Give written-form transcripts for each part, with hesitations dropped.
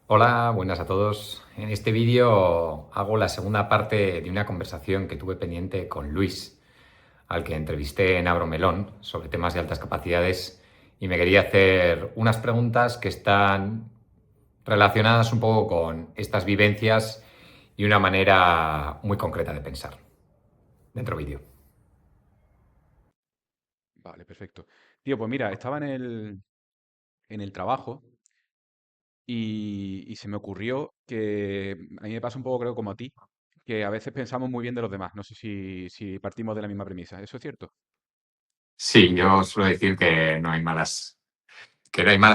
Hola, buenas a todos. En este vídeo hago la segunda parte de una conversación que tuve pendiente con Luis, al que entrevisté en Abromelón sobre temas de altas capacidades y me quería hacer unas preguntas que están relacionadas un poco con estas vivencias y una manera muy concreta de pensar. Dentro vídeo. Vale, perfecto. Tío, pues mira, estaba en el trabajo y se me ocurrió que a mí me pasa un poco, creo, como a ti, que a veces pensamos muy bien de los demás. No sé si partimos de la misma premisa. ¿Eso es cierto? Sí, yo suelo decir que no hay malas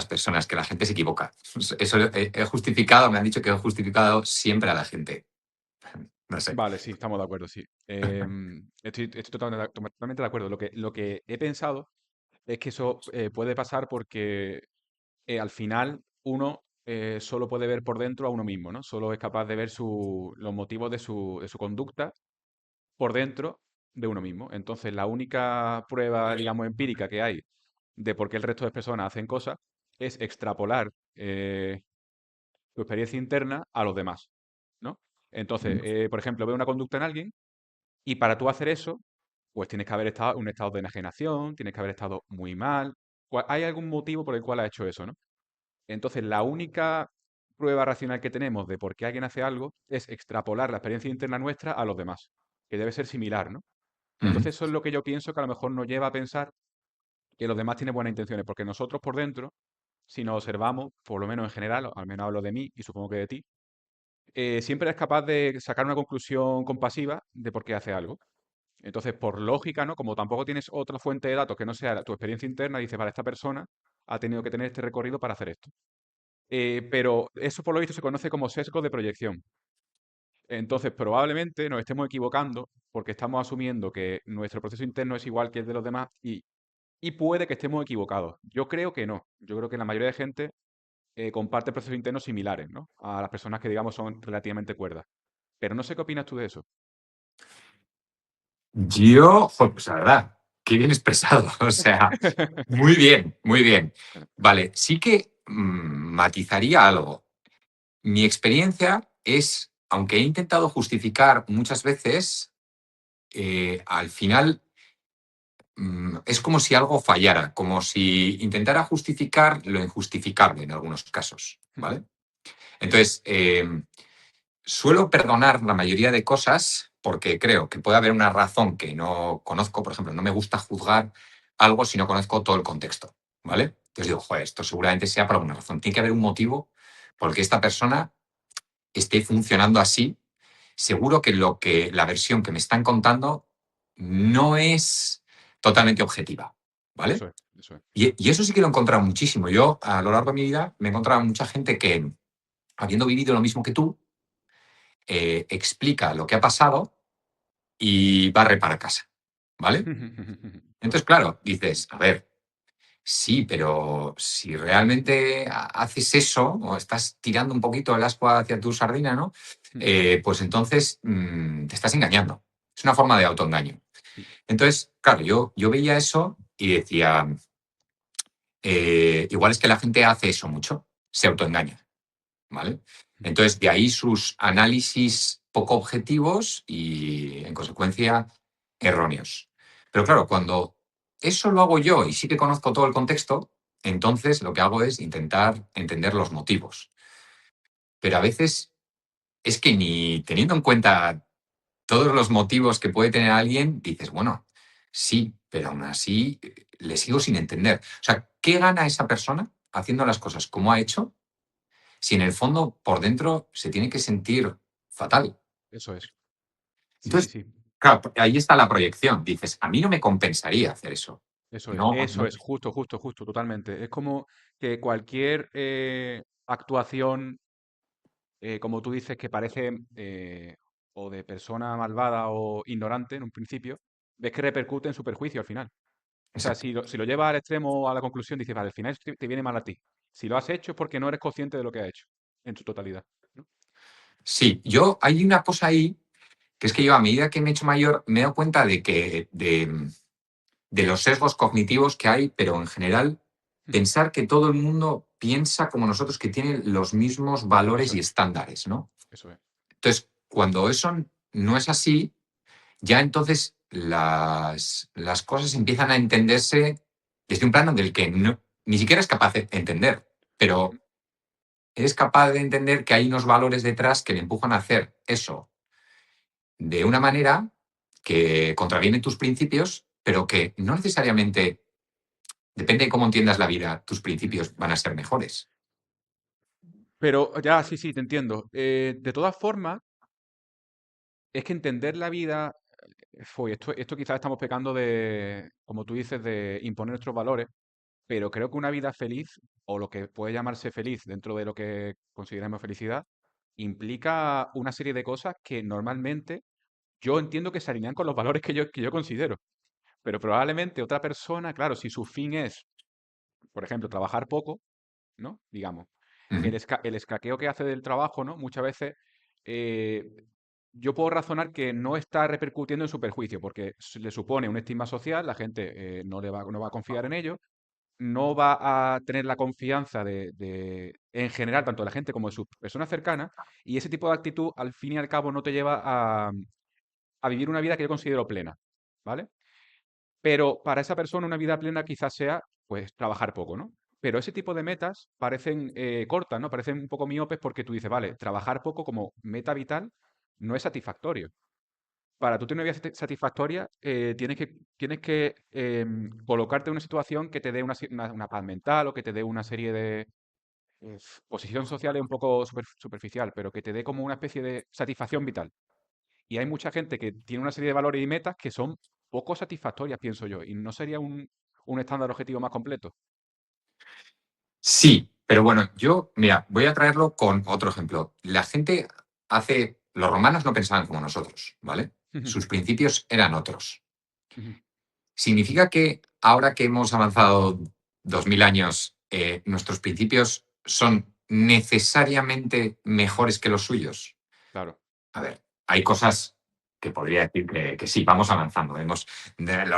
personas, que la gente se equivoca. Eso he justificado, me han dicho que he justificado siempre a la gente. No sé. Vale, sí, estamos de acuerdo, sí. Estoy totalmente de acuerdo. Lo que he pensado es que eso puede pasar porque al final uno solo puede ver por dentro a uno mismo, ¿no? Solo es capaz de ver los motivos de su conducta por dentro de uno mismo. Entonces, la única prueba, digamos, empírica que hay de por qué el resto de personas hacen cosas es extrapolar tu experiencia interna a los demás, ¿no? Entonces, por ejemplo, veo una conducta en alguien y para tú hacer eso, pues tienes que haber estado en un estado de enajenación, tienes que haber estado muy mal. Hay algún motivo por el cual ha hecho eso, ¿no? Entonces, la única prueba racional que tenemos de por qué alguien hace algo es extrapolar la experiencia interna nuestra a los demás, que debe ser similar, ¿no? Ujú, Entonces eso es lo que yo pienso que a lo mejor nos lleva a pensar que los demás tienen buenas intenciones, porque nosotros por dentro, si nos observamos, por lo menos en general, o al menos hablo de mí y supongo que de ti, siempre eres capaz de sacar una conclusión compasiva de por qué hace algo. Entonces, por lógica, ¿no? Como tampoco tienes otra fuente de datos que no sea tu experiencia interna, dices, vale, esta persona ha tenido que tener este recorrido para hacer esto. Pero eso por lo visto se conoce como sesgo de proyección. Entonces, probablemente nos estemos equivocando porque estamos asumiendo que nuestro proceso interno es igual que el de los demás y puede que estemos equivocados. Yo creo que no. Yo creo que la mayoría de gente comparte procesos internos similares, ¿no? A las personas que, digamos, son relativamente cuerdas. Pero no sé qué opinas tú de eso. Yo, joder, pues la verdad, qué bien expresado. O sea, muy bien, muy bien. Vale, sí que matizaría algo. Mi experiencia es, aunque he intentado justificar muchas veces, al final es como si algo fallara, como si intentara justificar lo injustificable en algunos casos, ¿vale? Entonces, suelo perdonar la mayoría de cosas porque creo que puede haber una razón que no conozco. Por ejemplo, no me gusta juzgar algo si no conozco todo el contexto, ¿vale? Entonces digo, joder, esto seguramente sea por alguna razón. Tiene que haber un motivo por qué esta persona esté funcionando así. Seguro que la versión que me están contando no es totalmente objetiva, ¿vale? Eso es, eso es. Y eso sí que lo he encontrado muchísimo. Yo, a lo largo de mi vida, me he encontrado mucha gente que, habiendo vivido lo mismo que tú, explica lo que ha pasado y barre para casa, ¿vale? Entonces, claro, dices, a ver, sí, pero si realmente haces eso o estás tirando un poquito el ascua hacia tu sardina, ¿no? Pues entonces te estás engañando. Es una forma de autoengaño. Entonces, claro, yo veía eso y decía, igual es que la gente hace eso mucho, se autoengaña, ¿vale? Entonces, de ahí sus análisis poco objetivos y, en consecuencia, erróneos. Pero claro, cuando eso lo hago yo y sí que conozco todo el contexto, entonces lo que hago es intentar entender los motivos. Pero a veces es que ni teniendo en cuenta todos los motivos que puede tener alguien, dices, bueno, sí, pero aún así le sigo sin entender. O sea, ¿qué gana esa persona haciendo las cosas como ha hecho si en el fondo por dentro se tiene que sentir fatal? Eso es. Sí, sí, Entonces, sí. claro, ahí está la proyección. Dices, a mí no me compensaría hacer eso. No, Eso no. es, justo, justo, justo, totalmente. Es como que cualquier actuación, como tú dices, que parece o de persona malvada o ignorante en un principio, ves que repercute en su perjuicio al final. O sea, Exacto. si lo llevas al extremo, a la conclusión, dices, vale, al final te viene mal a ti. Si lo has hecho es porque no eres consciente de lo que has hecho en su totalidad, ¿no? Sí, hay una cosa ahí, que es que yo a medida que me he hecho mayor me he dado cuenta de los sesgos cognitivos que hay, pero en general Ujú. pensar que todo el mundo piensa como nosotros, que tiene los mismos valores Eso y es, estándares, ¿no? eso es. Entonces, cuando eso no es así, ya entonces las cosas empiezan a entenderse desde un plano del que ni siquiera es capaz de entender, Ujú. pero eres capaz de entender que hay unos valores detrás que le empujan a hacer eso de una manera que contraviene tus principios, pero que no necesariamente, depende de cómo entiendas la vida, tus Ujú. principios van a ser mejores. Pero ya, sí, sí, te entiendo. De todas formas, es que entender la vida, esto quizás estamos pecando de, como tú dices, de imponer nuestros valores, pero creo que una vida feliz, o lo que puede llamarse feliz dentro de lo que consideramos felicidad, implica una serie de cosas que normalmente yo entiendo que se alinean con los valores que yo considero. Pero probablemente otra persona, claro, si su fin es, por ejemplo, trabajar poco, ¿no? Digamos, Ujú, el escaqueo que hace del trabajo, ¿no? Muchas veces eh, yo puedo razonar que no está repercutiendo en su perjuicio, porque le supone un estigma social, la gente no va a confiar en ello, no va a tener la confianza en general, tanto de la gente como de sus personas cercanas, y ese tipo de actitud, al fin y al cabo, no te lleva a vivir una vida que yo considero plena, ¿vale? Pero para esa persona una vida plena quizás sea, pues, trabajar poco, ¿no? Pero ese tipo de metas parecen cortas, ¿no? Parecen un poco miopes porque tú dices, vale, trabajar poco como meta vital no es satisfactorio. Para tú tener una vida satisfactoria, tienes que colocarte en una situación que te dé una paz mental o que te dé una serie de posición social es un poco superficial, pero que te dé como una especie de satisfacción vital. Y hay mucha gente que tiene una serie de valores y metas que son poco satisfactorias, pienso yo, y no sería un estándar objetivo más completo. sí, pero bueno, yo, mira, voy a traerlo con otro ejemplo. La gente los romanos no pensaban como nosotros, ¿vale? Ujú, Sus principios eran otros. ujú. ¿Significa que ahora que hemos avanzado 2000 años, nuestros principios son necesariamente mejores que los suyos? Claro, A ver, hay cosas que podría decir que sí, vamos avanzando.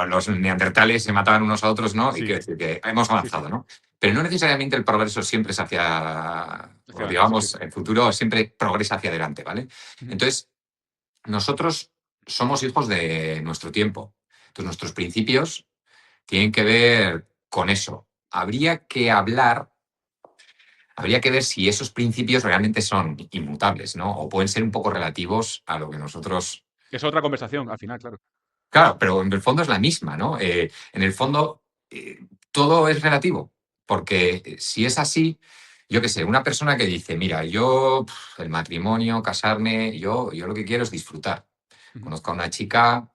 Los neandertales se mataban unos a otros, ¿no? Y sí, quiero decir que hemos sí, sí, avanzado, ¿no? Pero no necesariamente el progreso siempre es hacia, hacia o adelante, sí, sí. digamos, el futuro siempre progresa hacia adelante, ¿vale? Ujú. Entonces, nosotros somos hijos de nuestro tiempo. Entonces, nuestros principios tienen que ver con eso. Habría que ver si esos principios realmente son inmutables, ¿no? O pueden ser un poco relativos a lo que nosotros. Es otra conversación, al final, claro. Claro, pero en el fondo es la misma, ¿no? En el fondo, todo es relativo, porque si es así, yo qué sé, una persona que dice, mira, yo, el matrimonio, casarme, yo lo que quiero es disfrutar. Ujú. Conozco a una chica,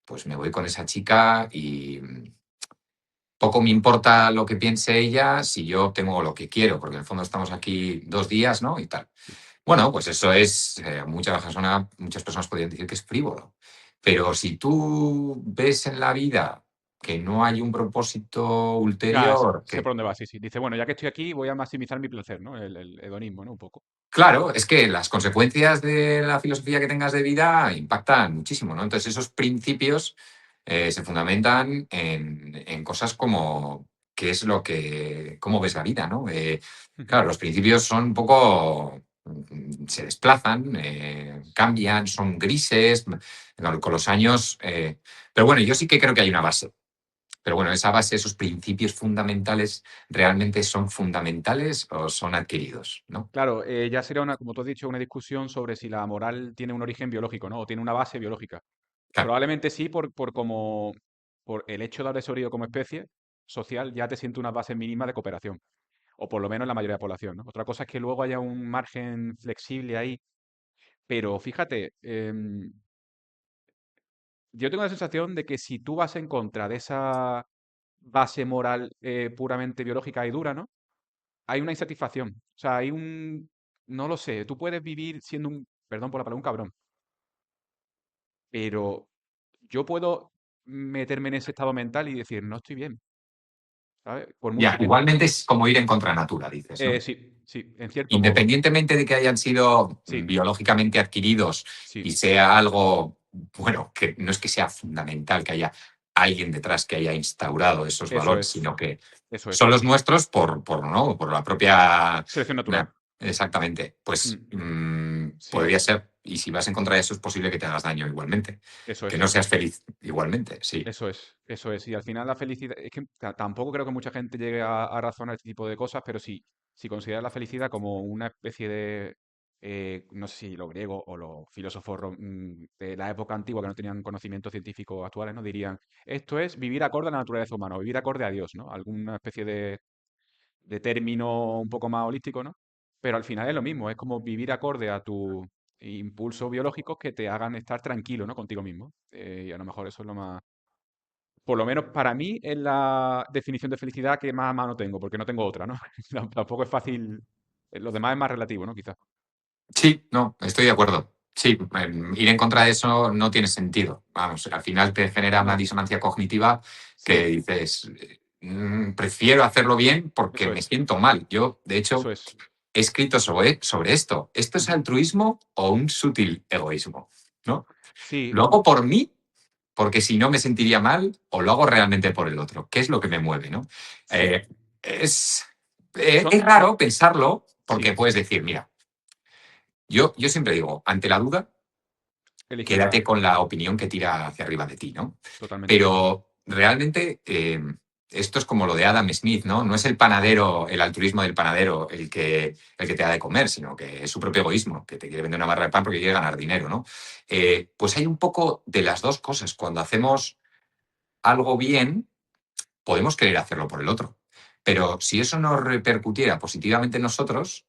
pues me voy con esa chica y poco me importa lo que piense ella si yo tengo lo que quiero, porque en el fondo estamos aquí 2 días, ¿no? Y tal. Sí. Bueno, pues eso es, muchas personas podrían decir que es frívolo. Pero si tú ves en la vida que no hay un propósito Ya, ulterior, sé por dónde va, sí, sí. Dice, bueno, ya que estoy aquí, voy a maximizar mi placer, ¿no? El hedonismo, ¿no? Un poco. claro, es que las consecuencias de la filosofía que tengas de vida impactan muchísimo, ¿no? Entonces, esos principios se fundamentan en cosas como qué es cómo ves la vida, ¿no? Ujú. Claro, los principios son un poco, se desplazan, cambian, son grises, claro, con los años, pero bueno, yo sí que creo que hay una base. Pero bueno, esa base, esos principios fundamentales, ¿realmente son fundamentales o son adquiridos, no? Claro, ya sería como tú has dicho, una discusión sobre si la moral tiene un origen biológico, ¿no? O tiene una base biológica. Claro. Probablemente sí, por el hecho de haber sobrevivido como especie social, ya te siente una base mínima de cooperación. O por lo menos en la mayoría de la población, ¿no? Otra cosa es que luego haya un margen flexible ahí. Pero fíjate, yo tengo la sensación de que si tú vas en contra de esa base moral puramente biológica y dura, ¿no? Hay una insatisfacción. O sea, no lo sé, tú puedes vivir siendo perdón por la palabra, un cabrón, pero yo puedo meterme en ese estado mental y decir, no estoy bien, ¿sabes? Por mucho Ya, que... igualmente es como ir en contra natura, dices, ¿no? Sí, sí, en cierto modo. Independientemente de que hayan sido Sí, biológicamente adquiridos y sí. sea algo, bueno, que no es que sea fundamental que haya alguien detrás que haya instaurado esos Eso valores, es, sino que eso es. son los nuestros ¿no? Por la propia... Selección natural. Exactamente. Pues Mm, sí, podría ser, y si vas en contra de eso, es posible que te hagas daño igualmente, eso que es. no seas feliz igualmente, sí. Eso es, eso es. Y al final la felicidad, es que tampoco creo que mucha gente llegue a razonar este tipo de cosas, pero sí, si consideras la felicidad como una especie de, no sé si los griegos o los filósofos de la época antigua que no tenían conocimientos científicos actuales, ¿no? Dirían, esto es vivir acorde a la naturaleza humana, o vivir acorde a Dios, ¿no? Alguna especie de término un poco más holístico, ¿no? Pero al final es lo mismo, es como vivir acorde a tus impulsos biológicos que te hagan estar tranquilo, ¿no? Contigo mismo. Y a lo mejor eso es lo más por lo menos para mí es la definición de felicidad que más a mano tengo, porque no tengo otra, ¿no? Tampoco es fácil. Lo demás es más relativo, ¿no? Quizás. Sí, no, estoy de acuerdo. Sí, ir en contra de eso no tiene sentido. Vamos, al final te genera una No, disonancia cognitiva que sí, dices, prefiero hacerlo bien porque eso me es, siento mal. Yo, de hecho, eso es. he escrito sobre esto. ¿Esto es Ujú. altruismo o un sutil egoísmo? ¿No? Sí, ¿Lo hago por mí? Porque si no me sentiría mal, o lo hago realmente por el otro. ¿Qué es lo que me mueve? ¿No? sí. Eh, es, Son, es raro pensarlo porque sí, puedes decir, mira, yo siempre digo, ante la duda, quédate elegiría con la opinión que tira hacia arriba de ti, ¿no? totalmente. Pero realmente esto es como lo de Adam Smith, ¿no? No es el panadero, el altruismo del panadero el que te da de comer, sino que es su propio egoísmo, que te quiere vender una barra de pan porque quiere ganar dinero, ¿no? Pues hay un poco de las dos cosas. Cuando hacemos algo bien, podemos querer hacerlo por el otro. Pero si eso nos repercutiera positivamente en nosotros,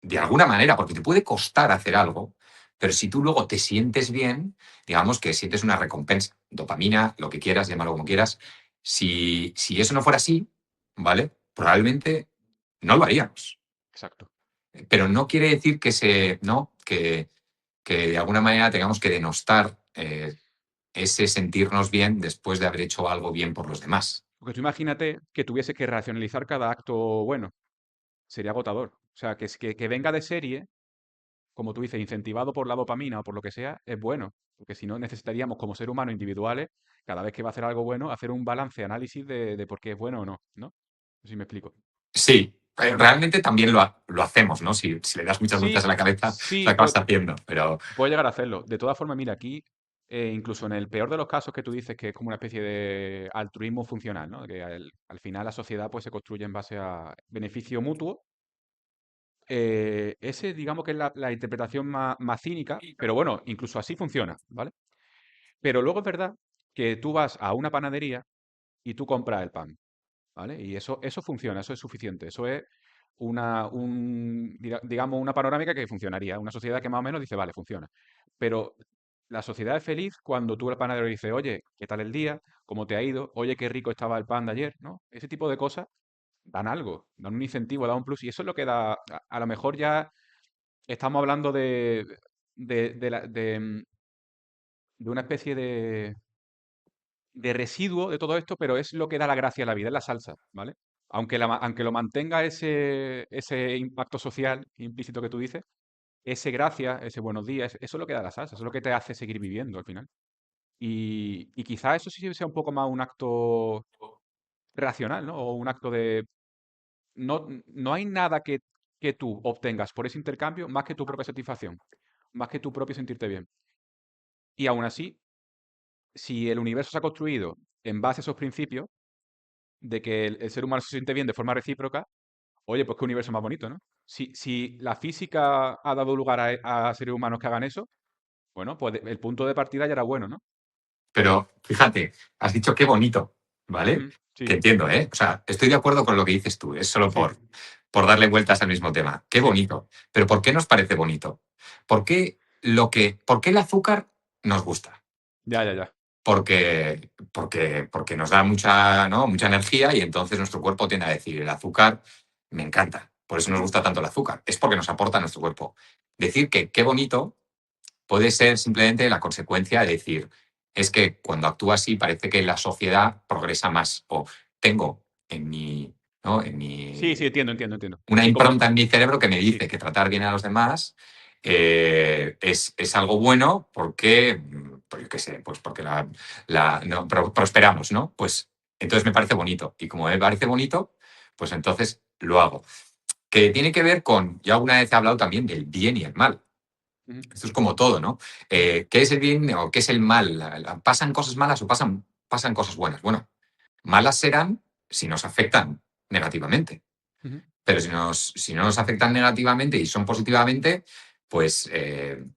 de alguna manera, porque te puede costar hacer algo, pero si tú luego te sientes bien, digamos que sientes una recompensa, dopamina, lo que quieras, llámalo como quieras. Si eso no fuera así, ¿vale? Probablemente no lo haríamos. Exacto. Pero no quiere decir ¿no? Que de alguna manera tengamos que denostar ese sentirnos bien después de haber hecho algo bien por los demás. Porque tú imagínate que tuviese que racionalizar cada acto bueno. Sería agotador. O sea, que venga de serie, como tú dices, incentivado por la dopamina o por lo que sea, es bueno. Porque si no, necesitaríamos como ser humanos individuales, cada vez que va a hacer algo bueno, hacer un balance, análisis de por qué es bueno o no, ¿no? No sé si me explico. Sí, realmente también lo hacemos, ¿no? Si le das muchas vueltas a Sí, la cabeza, lo sí, acabas haciendo, pero puede llegar a hacerlo. De todas formas, mira, aquí, incluso en el peor de los casos que tú dices que es como una especie de altruismo funcional, ¿no? Que al final la sociedad pues se construye en base a beneficio mutuo. Ese, digamos que es la interpretación más cínica, pero bueno, incluso así funciona, ¿vale? Pero luego es verdad que tú vas a una panadería y tú compras el pan, ¿vale? Y eso funciona, eso es suficiente, eso es digamos, una panorámica que funcionaría, una sociedad que más o menos dice, vale, funciona. Pero la sociedad es feliz cuando tú al panadero dices, oye, ¿qué tal el día? ¿Cómo te ha ido? Oye, qué rico estaba el pan de ayer, ¿no? Ese tipo de cosas dan algo, dan un incentivo, dan un plus, y eso es lo que da, a lo mejor ya estamos hablando de una especie de residuo de todo esto, pero es lo que da la gracia a la vida, es la salsa, ¿vale? Aunque lo mantenga ese impacto social implícito que tú dices, ese gracia, ese buenos días, eso es lo que da la salsa, eso es lo que te hace seguir viviendo al final. Y quizá eso sí sea un poco más un acto racional, ¿no? O un acto de... No hay nada que tú obtengas por ese intercambio más que tu propia satisfacción, más que tu propio sentirte bien. Y aún así, si el universo se ha construido en base a esos principios, de que el ser humano se siente bien de forma recíproca, oye, pues qué universo más bonito, ¿no? Si la física ha dado lugar a seres humanos que hagan eso, bueno, pues el punto de partida ya era bueno, ¿no? Pero fíjate, has dicho qué bonito, ¿vale? Ujú, Que sí, entiendo, ¿eh? O sea, estoy de acuerdo con lo que dices tú, es solo sí, por darle vueltas al mismo tema. Qué sí, bonito. Pero ¿por qué nos parece bonito? ¿Por qué el azúcar nos gusta? ya, ya, ya. Porque nos da mucha, ¿no? mucha energía y entonces nuestro cuerpo tiende a decir, el azúcar me encanta, por eso nos Ujú, gusta tanto el azúcar, es porque nos aporta a nuestro cuerpo. Decir que qué bonito puede ser simplemente la consecuencia de decir, es que cuando actúa así parece que la sociedad progresa más o tengo en mi, ¿no? en sí, mi sí, entiendo, entiendo, entiendo. una Sí, como... impronta en mi cerebro que me Sí, dice que tratar bien a los demás es algo bueno porque pues yo qué sé, pues porque no, prosperamos, ¿no? Pues entonces me parece bonito. Y como me parece bonito, pues entonces lo hago. Que tiene que ver con, yo alguna vez he hablado también del bien y el mal. Ujú, Esto es como todo, ¿no? ujú, ¿Qué es el bien o qué es el mal? ¿Pasan cosas malas o pasan cosas buenas? Bueno, malas serán si nos afectan negativamente. ujú. Pero si no nos afectan negativamente y son positivamente, pues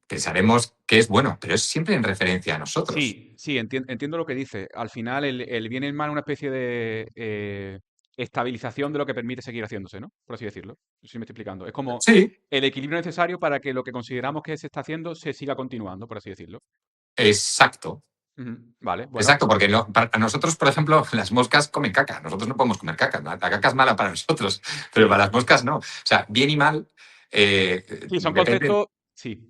pensaremos que es bueno, pero es siempre en referencia a nosotros. Sí, sí, entiendo lo que dice. Al final, el bien y el mal es una especie de estabilización de lo que permite seguir haciéndose, ¿no? Por así decirlo. No sé si me estoy explicando. Es como Sí, el equilibrio necesario para que lo que consideramos que se está haciendo se siga continuando, por así decirlo. exacto. Ujú. Vale, bueno. Exacto, porque para nosotros, por ejemplo, las moscas comen caca. Nosotros no podemos comer caca. La caca es mala para nosotros, pero Sí, para las moscas no. O sea, bien y mal sí, son depende. conceptos. Sí,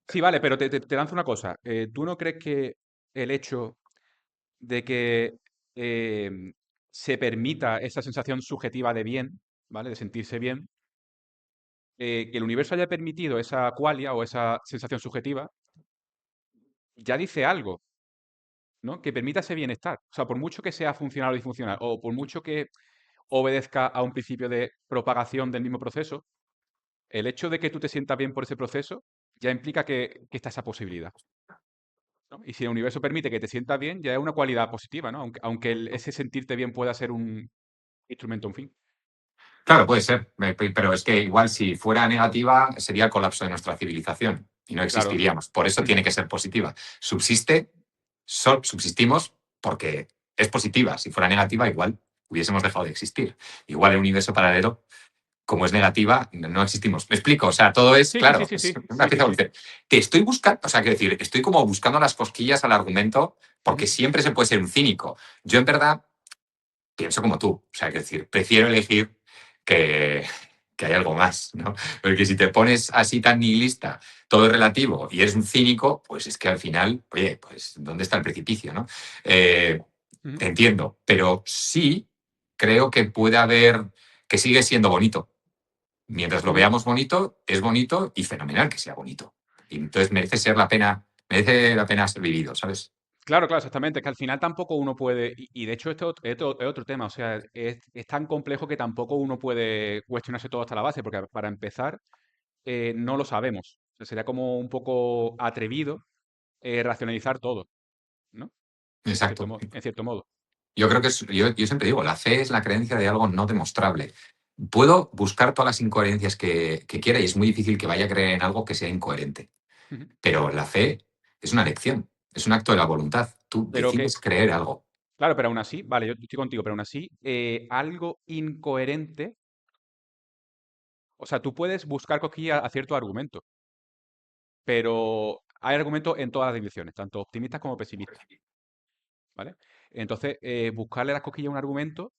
sí, vale, pero te lanzo una cosa. ¿Tú no crees que el hecho de que em, se permita esa sensación subjetiva de bien, ¿vale? De sentirse bien, que el universo haya permitido esa qualia o esa sensación subjetiva, ya dice algo, ¿no? Que permita ese bienestar. O sea, por mucho que sea funcional o disfuncional, o por mucho que obedezca a un principio de propagación del mismo proceso, el hecho de que tú te sientas bien por ese proceso ya implica que está esa posibilidad, ¿no? Y si el universo permite que te sientas bien, ya es una cualidad positiva, ¿no? Aunque ese sentirte bien pueda ser un instrumento, un fin. Claro, puede ser, pero es que igual si fuera negativa sería el colapso de nuestra civilización y no Claro. existiríamos. Por eso Ujú, tiene que ser positiva. Subsistimos porque es positiva. Si fuera negativa, igual hubiésemos dejado de existir. Igual el universo paralelo, como es negativa, no existimos. Me explico, o sea, todo es, sí, sí, sí, claro, sí, es sí, una sí, sí, pieza sí. dulce. Te estoy buscando, o sea, quiero decir, estoy como buscando las cosquillas al argumento porque Ujú, siempre se puede ser un cínico. Yo en verdad pienso como tú. O sea, es decir, prefiero elegir que, que hay algo más, ¿no? Porque si te pones así tan nihilista, todo es relativo y eres un cínico, pues es que al final, oye, pues ¿dónde está el precipicio, no? Eh, ujú, Te entiendo, pero sí creo que puede haber, que sigue siendo bonito. Mientras lo ujú. veamos bonito, es bonito y fenomenal que sea bonito. Y entonces merece la pena ser vivido, ¿sabes? Claro, claro, exactamente. Es que al final tampoco uno puede, y de hecho esto es otro tema, o sea, es tan complejo que tampoco uno puede cuestionarse todo hasta la base, porque para empezar, no lo sabemos. O sea, sería como un poco atrevido racionalizar todo, ¿no? Exacto. En cierto modo. Yo creo que yo siempre digo, la fe es la creencia de algo no demostrable. Puedo buscar todas las incoherencias que quiera y es muy difícil que vaya a creer en algo que sea incoherente. Ujú. Pero la fe es una elección, es un acto de la voluntad. Tú Pero que, decides creer algo. claro, pero aún así, vale, yo estoy contigo, pero aún así, algo incoherente, o sea, tú puedes buscar cosquillas a cierto argumento, pero hay argumentos en todas las dimensiones, tanto optimistas como pesimistas, ¿vale? Entonces, buscarle las cosquillas a un argumento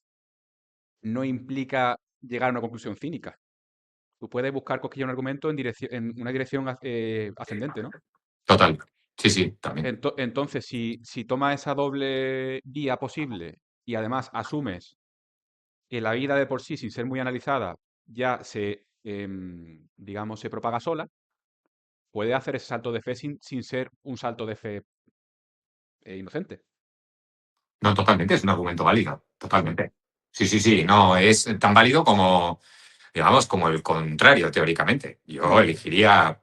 no implica llegar a una conclusión cínica. Tú puedes buscar cosquillas a un argumento en una dirección ascendente, ¿no? Total. Sí, sí, también. Entonces, si tomas esa doble vía posible y además asumes que la vida de por sí, sin ser muy analizada, ya digamos, se propaga sola, puede hacer ese salto de fe sin ser un salto de fe inocente. No, totalmente, es un argumento válido. Totalmente. Sí, sí, sí. No, es tan válido como, digamos, como el contrario, teóricamente. Yo Ujú. elegiría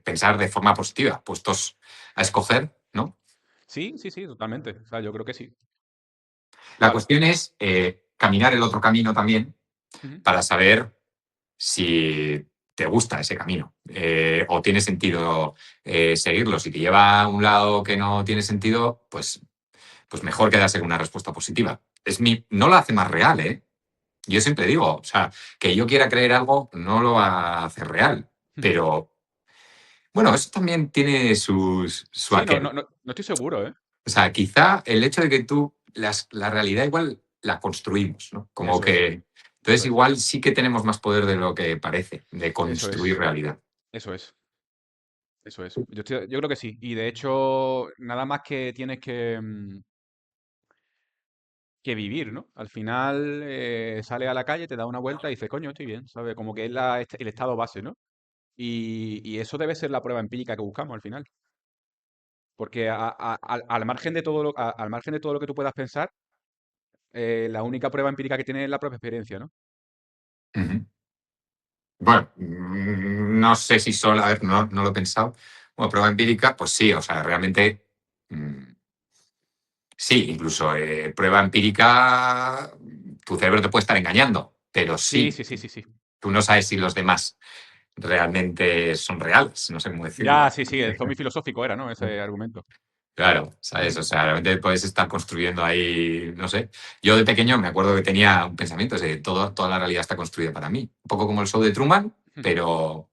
pensar de forma positiva, puestos a escoger, ¿no? Sí, sí, sí, totalmente. O sea, yo creo que sí. La Vale. cuestión es caminar el otro camino también Ujú. para saber si te gusta ese camino o tiene sentido seguirlo. Si te lleva a un lado que no tiene sentido, pues mejor quedarse con una respuesta positiva. No lo hace más real, ¿eh? Yo siempre digo, o sea, que yo quiera creer algo no lo va a hacer real, Ujú. pero bueno, eso también tiene su Sí, no, no, aquel. no, no estoy seguro, ¿eh? O sea, quizá el hecho de que la realidad igual la construimos, ¿no? Como Eso es, que, entonces eso es, igual sí que tenemos más poder de lo que parece, de eso construir es, realidad. eso es, eso es. Yo creo que sí. Y de hecho, nada más que tienes que vivir, ¿no? Al final sales a la calle, te das una vuelta y dices, coño, estoy bien, ¿sabes? Como que es el estado base, ¿no? Y eso debe ser la prueba empírica que buscamos al final. Porque al margen de todo al margen de todo lo que tú puedas pensar, la única prueba empírica que tiene es la propia experiencia, ¿no? Ujú. Bueno, no sé si solo, a ver, no lo he pensado. Bueno, prueba empírica, pues sí, o sea, realmente, sí, incluso prueba empírica, tu cerebro te puede estar engañando, pero Sí, sí, sí, sí, sí, sí. tú no sabes si los demás realmente son reales, no sé cómo Ya, decirlo. sí, sí, el zombie filosófico era, ¿no? Ese argumento. Claro, ¿sabes? Ujú, O sea, realmente puedes estar construyendo ahí, no sé. Yo de pequeño me acuerdo que tenía un pensamiento, es de toda la realidad está construida para mí. Un poco como el show de Truman, ujú, pero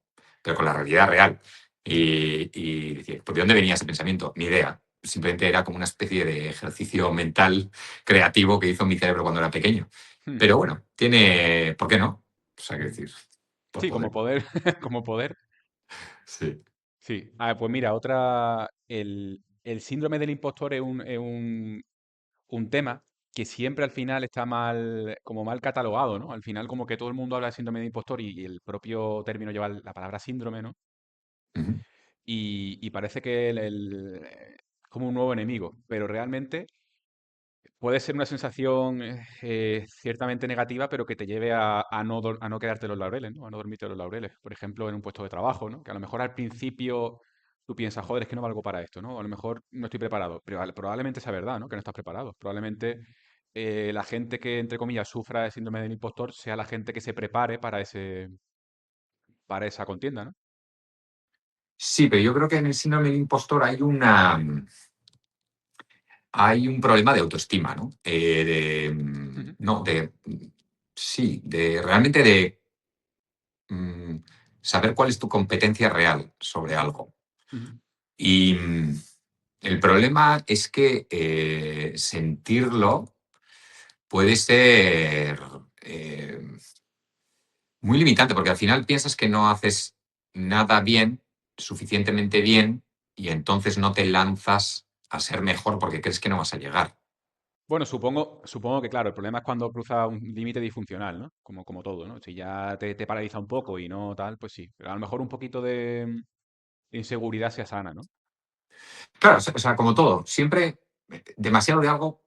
con la realidad real. Y decía, ¿por de dónde venía ese pensamiento? Ni idea. Simplemente era como una especie de ejercicio mental creativo que hizo mi cerebro cuando era pequeño. ujú. Pero bueno, tiene, ¿por qué no? O sea, que decir, por Sí, como poder. poder, como poder. Sí. Sí. Ah, pues mira, el síndrome del impostor un tema que siempre al final está como mal catalogado, ¿no? Al final como que todo el mundo habla de síndrome de impostor y el propio término lleva la palabra síndrome, ¿no? Ujú. Y parece que como un nuevo enemigo, pero realmente puede ser una sensación ciertamente negativa, pero que te lleve a no quedarte en los laureles, ¿no? A no dormirte en los laureles. Por ejemplo, en un puesto de trabajo, ¿no? Que a lo mejor al principio tú piensas, joder, es que no valgo para esto, ¿no? A lo mejor no estoy preparado. Pero probablemente sea verdad, ¿no? Que no estás preparado. Probablemente la gente que, entre comillas, sufra de síndrome del impostor sea la gente que se prepare para esa contienda, ¿no? Sí, pero yo creo que en el síndrome del impostor hay un problema de autoestima, ¿no? Ujú, No, sí, de realmente de mm, saber cuál es tu competencia real sobre ujú, algo. ujú, Y el problema es que sentirlo puede ser eh, muy limitante, porque al final piensas que no haces nada bien, suficientemente bien, y entonces no te lanzas a ser mejor porque crees que no vas a llegar. bueno, supongo que, claro, el problema es cuando cruza un límite disfuncional, ¿no? Como todo, ¿no? Si ya te paraliza un poco y no tal, pues sí. Pero a lo mejor un poquito de inseguridad sea sana, ¿no? Claro, o sea, como todo, siempre demasiado de algo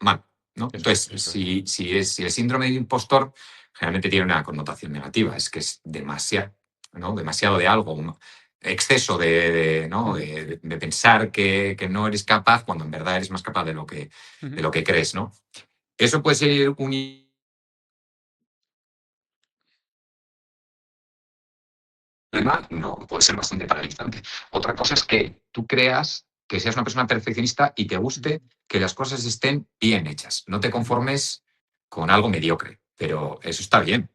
mal, ¿no? Eso es, Entonces, eso es. si el síndrome del impostor generalmente tiene una connotación negativa, es que es demasiado, ¿no? Demasiado de algo, un exceso ¿no? Ujú, de pensar que no eres capaz cuando en verdad eres más capaz de ujú, lo que crees, ¿no? Eso puede ser un problema, no, puede ser bastante paralizante. Otra cosa es que tú creas que seas una persona perfeccionista y te ujú, guste que las cosas estén bien hechas. No te ujú, conformes con algo mediocre, pero eso está bien.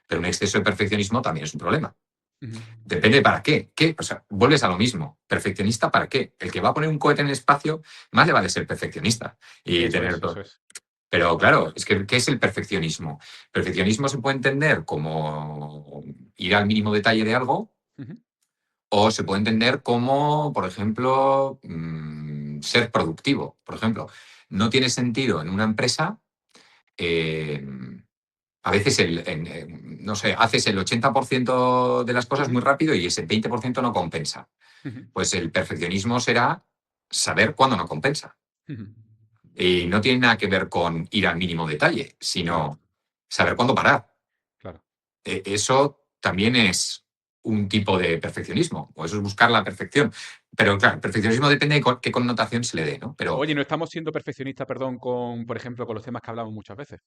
Pero un exceso de perfeccionismo también es un problema. ujú. Depende para qué. ¿Qué? O sea, vuelves a lo mismo. ¿Perfeccionista para qué? El que va a poner un cohete en el espacio, más le vale ser perfeccionista y Eso tener es, eso todo. es. Pero claro, es que ¿qué es el perfeccionismo? Perfeccionismo se puede entender como ir al mínimo detalle de algo Ujú, o se puede entender como, por ejemplo, ser productivo. Por ejemplo, no tiene sentido en una empresa, eh, a veces, no sé, haces el 80% de las cosas muy rápido y ese 20% no compensa. ujú, Pues el perfeccionismo será saber cuándo no compensa. ujú. Y no tiene nada que ver con ir al mínimo detalle, Claro, sino saber cuándo parar. claro. Eso también es un tipo de perfeccionismo, o eso es buscar la perfección. Pero claro, el perfeccionismo depende de qué connotación se le dé, ¿no? Pero, Oye, no estamos siendo perfeccionistas, perdón, por ejemplo, con los temas que hablamos muchas veces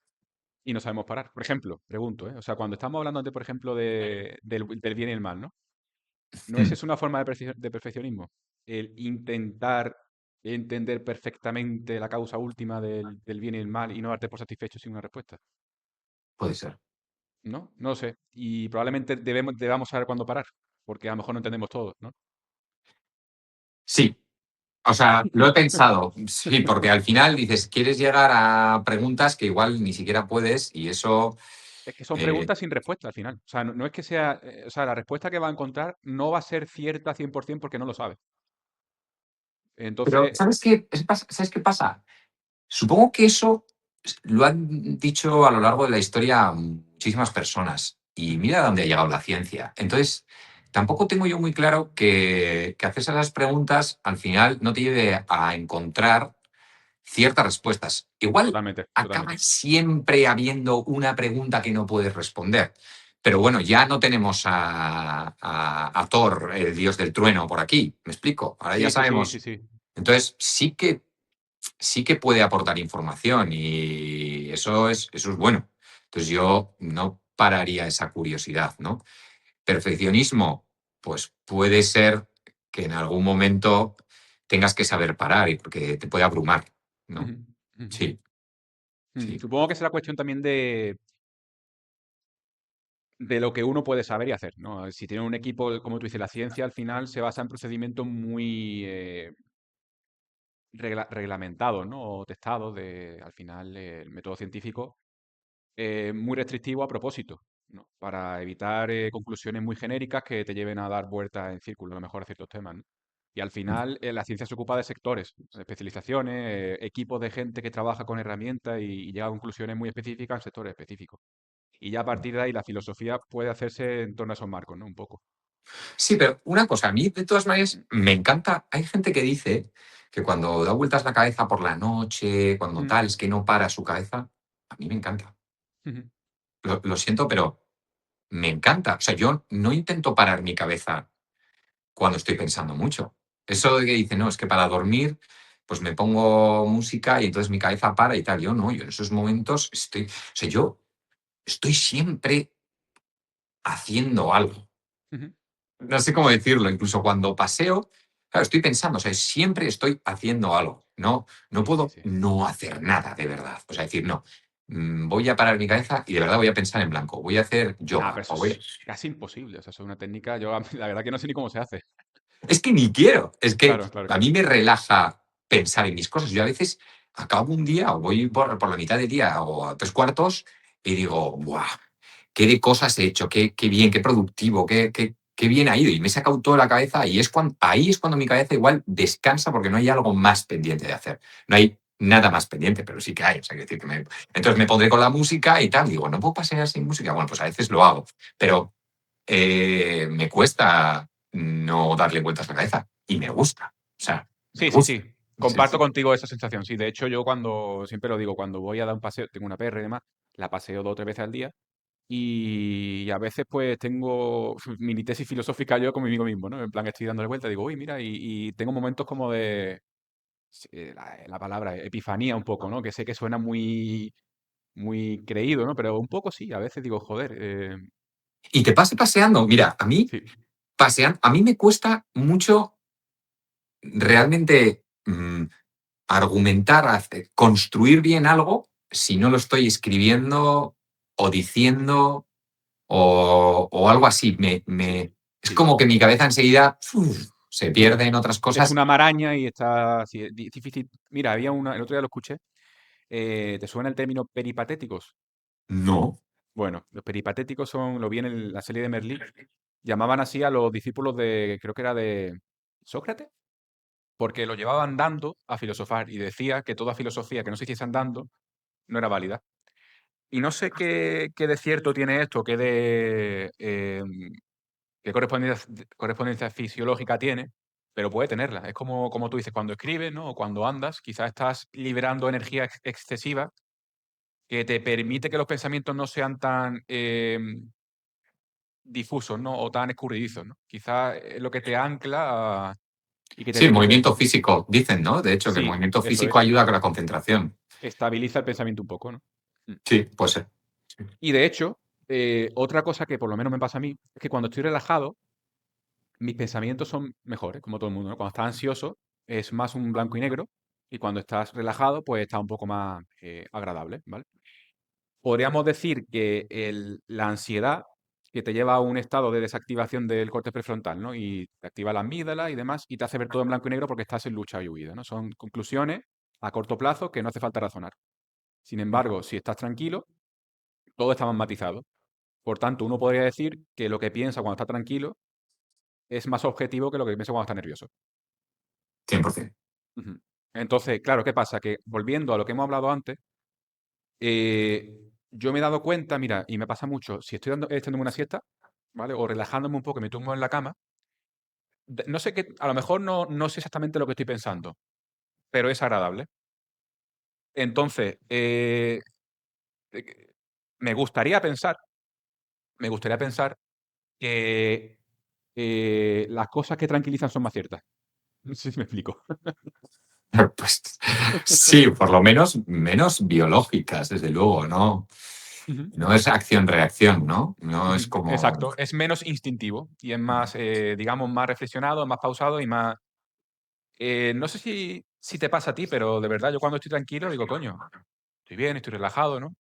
y no sabemos parar. Por ejemplo, pregunto, ¿eh? O sea, cuando estamos hablando por ejemplo, del bien y el mal, ¿no? ¿No es mm, eso una forma de perfeccionismo? El intentar entender perfectamente la causa última del bien y el mal y no darte por satisfecho sin una respuesta. puede ser. ¿No? No lo sé. Y probablemente debamos saber cuándo parar, porque a lo mejor no entendemos todo, ¿no? Sí, o sea, lo he pensado, sí, porque al final dices, quieres llegar a preguntas que igual ni siquiera puedes y eso, Es que son eh, preguntas sin respuesta al final. O sea, no es que sea. O sea, la respuesta que va a encontrar no va a ser cierta 100% porque no lo sabe. pero Entonces, ¿sabes qué pasa? Supongo que eso lo han dicho a lo largo de la historia muchísimas personas y ujú, mira a dónde ha llegado la ciencia. Entonces, tampoco tengo yo muy claro que haces esas preguntas al final no te lleve a encontrar ciertas respuestas. Igual Totalmente, acaba totalmente. siempre habiendo una pregunta que no puedes responder. Pero bueno, ya no tenemos a Thor, el dios del trueno, por aquí. ¿Me explico? Ahora ya Sí, sí, sí, sí, sabemos. sí. Entonces, sí que puede aportar información y eso es bueno. Entonces, yo no pararía esa curiosidad, ¿no? Perfeccionismo, pues puede ser que en algún momento tengas que saber parar y porque te puede abrumar, ¿no? Ujú, ujú. Sí, sí. Supongo que será cuestión también de lo que uno puede saber y hacer, ¿no? Si tiene un equipo, como tú dices, la ciencia al final se basa en procedimientos muy reglamentados, ¿no? O testados al final, el método científico muy restrictivo a propósito, ¿no? Para evitar conclusiones muy genéricas que te lleven a dar vueltas en círculo, a lo mejor a ciertos temas, ¿no? Y al final la ciencia se ocupa de sectores, especializaciones, equipos de gente que trabaja con herramientas y llega a conclusiones muy específicas en sectores específicos. Y ya a partir de ahí la filosofía puede hacerse en torno a esos marcos, ¿no? Un poco. Sí, pero una cosa, a mí de todas maneras me encanta, hay gente que dice que cuando da vueltas la cabeza por la noche, cuando Mm, tal, es que no para su cabeza, a mí me encanta. ujú. Lo siento, pero me encanta. O sea, yo no intento parar mi cabeza cuando estoy pensando mucho. Eso de que dice, no, es que para dormir, pues me pongo música y entonces mi cabeza para y tal. Yo no, yo en esos momentos estoy, o sea, yo estoy siempre haciendo algo. Ujú. No sé cómo decirlo, incluso cuando paseo, claro, estoy pensando, o sea, siempre estoy haciendo algo. No Sí, sí, puedo sí. no hacer nada de verdad. O sea, decir, no, voy a parar mi cabeza y de verdad voy a pensar en blanco, voy a hacer Nada, pero yoga, eso o voy a... es casi imposible. O sea, eso es una técnica, yo la verdad que no sé ni cómo se hace. Es que ni quiero, es que Claro, claro, a claro. mí me relaja pensar en mis cosas. Yo a veces acabo un día o voy por la mitad del día o a tres cuartos y digo, ¡buah! ¿Qué de cosas he hecho? ¿Qué bien, qué productivo, qué bien ha ido? Y me he sacado toda la cabeza y ahí es cuando mi cabeza igual descansa porque no hay algo más pendiente de hacer. No hay nada más pendiente, pero sí que hay. O sea, quiero decir que entonces me pondré con la música y tal. Digo, ¿no puedo pasear sin música? Bueno, pues a veces lo hago, pero me cuesta no darle vueltas a la cabeza y me gusta. O sea, me Sí, sí, gusta. sí. Sí, Comparto sí. contigo esa sensación. Sí, de hecho, yo siempre lo digo, cuando voy a dar un paseo, tengo una perra y demás, la paseo 2 o 3 veces al día. Y a veces, pues, tengo mini tesis filosófica yo conmigo mismo, ¿no? En plan, estoy dándole vuelta, digo, uy, mira, y tengo momentos como de, sí, la palabra, epifanía un poco, ¿no? Que sé que suena muy, muy creído, ¿no? Pero un poco sí, a veces digo, joder, Y te pase paseando. Mira, a mí sí. a mí me cuesta mucho realmente argumentar, construir bien algo si no lo estoy escribiendo o diciendo o algo así. Sí, Es sí. como que mi cabeza enseguida se pierde en otras Es cosas. una maraña y está sí, es difícil. Mira, el otro día lo escuché. ¿Te suena el término peripatéticos? No. Bueno, los peripatéticos lo vi en la serie de Merlí. Llamaban así a los discípulos creo que era de Sócrates, porque lo llevaban dando a filosofar y decía que toda filosofía que no se hiciese andando no era válida. Y no sé qué de cierto tiene esto, qué correspondencia fisiológica tiene, pero puede tenerla. Es como tú dices, cuando escribes, ¿no? O cuando andas, quizás estás liberando energía excesiva que te permite que los pensamientos no sean tan difusos, ¿no? O tan escurridizos, ¿no? Quizás es lo que te ancla y que te Sí, el permite, movimiento físico, dicen, ¿no? De hecho, que el sí, movimiento eso físico es, ayuda con la concentración. estabiliza el pensamiento un poco, ¿no? Mm. Sí, puede ser. Sí. Y de hecho, otra cosa que por lo menos me pasa a mí es que cuando estoy relajado, mis pensamientos son mejores, como todo el mundo, ¿no? Cuando estás ansioso es más un blanco y negro y cuando estás relajado, pues está un poco más agradable, ¿vale? Podríamos decir que la ansiedad que te lleva a un estado de desactivación del córtex prefrontal, ¿no? Y te activa la amígdala y demás, y te hace ver todo en blanco y negro porque estás en lucha y huida, ¿no? Son conclusiones a corto plazo que no hace falta razonar. Sin embargo, si estás tranquilo, todo está más matizado. Por tanto, uno podría decir que lo que piensa cuando está tranquilo es más objetivo que lo que piensa cuando está nervioso. 100%. Ujú. Entonces, claro, ¿qué pasa? Que volviendo a lo que hemos hablado antes, yo me he dado cuenta, mira, y me pasa mucho, si estoy echando una siesta, ¿vale? O relajándome un poco, me tumbo en la cama. No sé qué, a lo mejor no sé exactamente lo que estoy pensando, pero es agradable. Entonces, eh, me gustaría pensar, me gustaría pensar que las cosas que tranquilizan son más ciertas. No sé si me explico. Pues sí, por lo menos menos biológicas, desde luego, ¿no? Ujú, No es acción-reacción, ¿no? No es ujú. como. Exacto, es menos instintivo y es más, digamos, más reflexionado, más pausado y más... no sé si te pasa a ti, pero de verdad yo cuando estoy tranquilo digo, coño, estoy bien, estoy relajado, ¿no?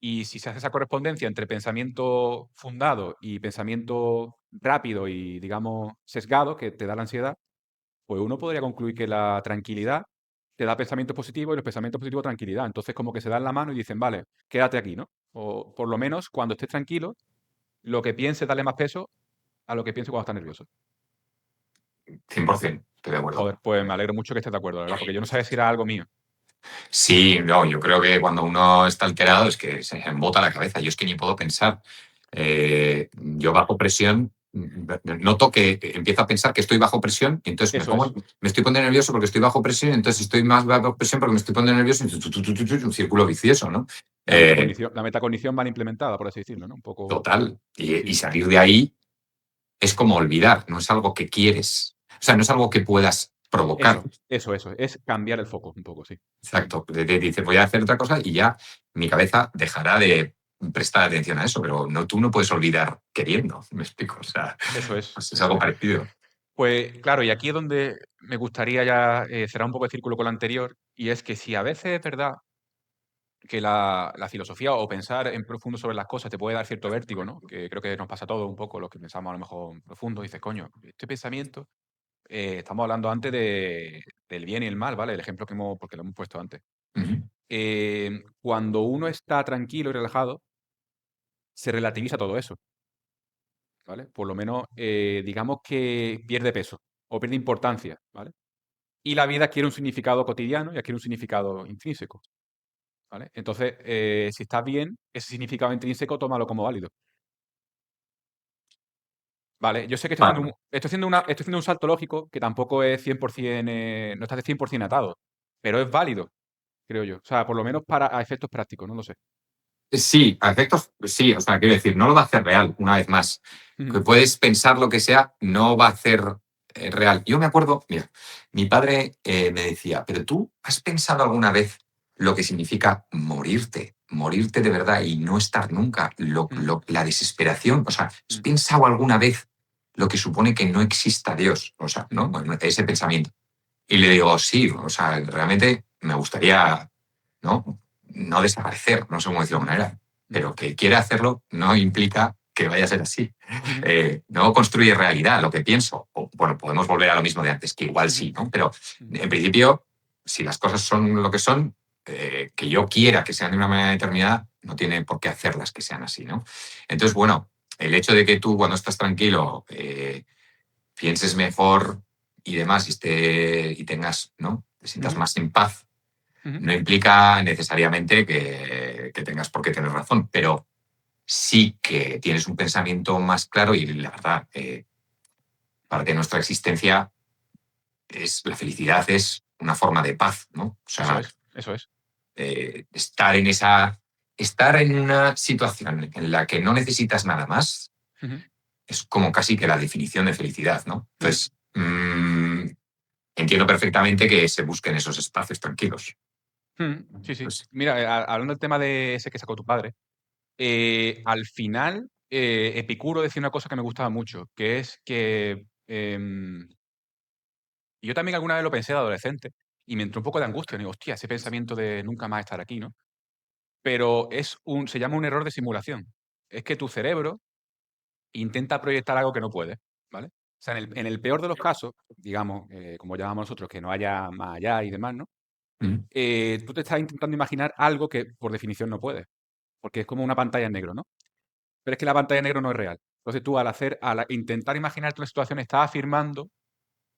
Y si se hace esa correspondencia entre pensamiento fundado y pensamiento rápido y, digamos, sesgado, que te da la ansiedad, pues uno podría concluir que la tranquilidad te da pensamientos positivos y los pensamientos positivos tranquilidad. Entonces, como que se dan la mano y dicen, vale, quédate aquí, ¿no? O por lo menos cuando estés tranquilo, lo que pienses, dale más peso a lo que pienses cuando estás nervioso. 100%, estoy de acuerdo. Joder, pues me alegro mucho que estés de acuerdo, la verdad, porque yo no sabía si era algo mío. Sí, no, yo creo que cuando uno está alterado es que se embota la cabeza. Yo es que ni puedo pensar. Yo bajo presión, noto que empiezo a pensar que estoy bajo presión y entonces Eso es. me estoy poniendo nervioso porque estoy bajo presión, entonces estoy más bajo presión porque me estoy poniendo nervioso y un círculo vicioso, ¿no? Eh, La metacognición mal implementada, por así decirlo, ¿no? Un poco... Total. Y Sí. salir de ahí es como olvidar, no es algo que quieres. O sea, no es algo que puedas provocar. Eso. Es cambiar el foco un poco, sí. Exacto. Dices, voy a hacer otra cosa y ya mi cabeza dejará de prestar atención a eso, pero no, tú no puedes olvidar queriendo, me explico. O sea, Eso es, pues es eso algo es. parecido. Pues claro, y aquí es donde me gustaría ya cerrar un poco el círculo con lo anterior, y es que si a veces es verdad que la filosofía o pensar en profundo sobre las cosas te puede dar cierto vértigo, ¿no? Que creo que nos pasa a todos un poco, los que pensamos a lo mejor en profundo, dices, coño, este pensamiento, estamos hablando antes del bien y el mal, ¿vale? El ejemplo que hemos, porque lo hemos puesto antes. Ujú. Cuando uno está tranquilo y relajado, se relativiza todo eso, ¿vale? Por lo menos, digamos que pierde peso o pierde importancia, ¿vale? Y la vida adquiere un significado cotidiano y adquiere un significado intrínseco, ¿vale? Entonces, si estás bien, ese significado intrínseco tómalo como válido, ¿vale? Yo sé que Vale. estoy haciendo un salto lógico que tampoco es 100%, no estás de 100% atado, pero es válido, creo yo. O sea, por lo menos para a efectos prácticos, no lo sé. Sí, a efectos, sí, o sea, quiero decir, no lo va a hacer real, una vez más. Ujú, Que puedes pensar lo que sea, no va a ser real. Yo me acuerdo, mira, mi padre me decía, pero tú has pensado alguna vez lo que significa morirte, morirte de verdad y no estar nunca, ujú, la desesperación, o sea, ¿has ujú, pensado alguna vez lo que supone que no exista Dios? O sea, ¿no? Bueno, ese pensamiento. Y le digo, sí, o sea, realmente me gustaría, ¿no? No desaparecer, no sé cómo decirlo de ujú, alguna manera, ujú, pero que quiera hacerlo no implica que vaya a ser así. ujú, No construye realidad lo que pienso. O, bueno, podemos volver a lo mismo de antes, que igual ujú, sí, ¿no? Pero ujú, en principio, si las cosas son lo que son, que yo quiera que sean de una manera determinada, no tiene por qué hacerlas que sean así, ¿no? Entonces, bueno, el hecho de que tú cuando estás tranquilo pienses mejor y demás y tengas, ¿no? Te sientas ujú, más en paz, ujú. no implica necesariamente que tengas por qué tener razón, pero sí que tienes un pensamiento más claro y la verdad, parte de nuestra existencia es la felicidad, es una forma de paz, ¿no? O Eso sea, es, eso es. estar en una situación en la que no necesitas nada más Ujú, es como casi que la definición de felicidad, ¿no? ujú, Entonces, entiendo perfectamente que se busquen esos espacios tranquilos. Sí, sí. Pues, Mira, hablando del tema de ese que sacó tu padre, al final, Epicuro decía una cosa que me gustaba mucho, que es que yo también alguna vez lo pensé de adolescente y me entró un poco de angustia. Digo, hostia, ese pensamiento de nunca más estar aquí, ¿no? Pero se llama un error de simulación. Es que tu cerebro intenta proyectar algo que no puede, ¿vale? O sea, en el peor de los casos, digamos, como llamamos nosotros, que no haya más allá y demás, ¿no? mm, Tú te estás intentando imaginar algo que por definición no puedes, porque es como una pantalla en negro, ¿no? Pero es que la pantalla en negro no es real. Entonces tú al intentar imaginarte una situación estás afirmando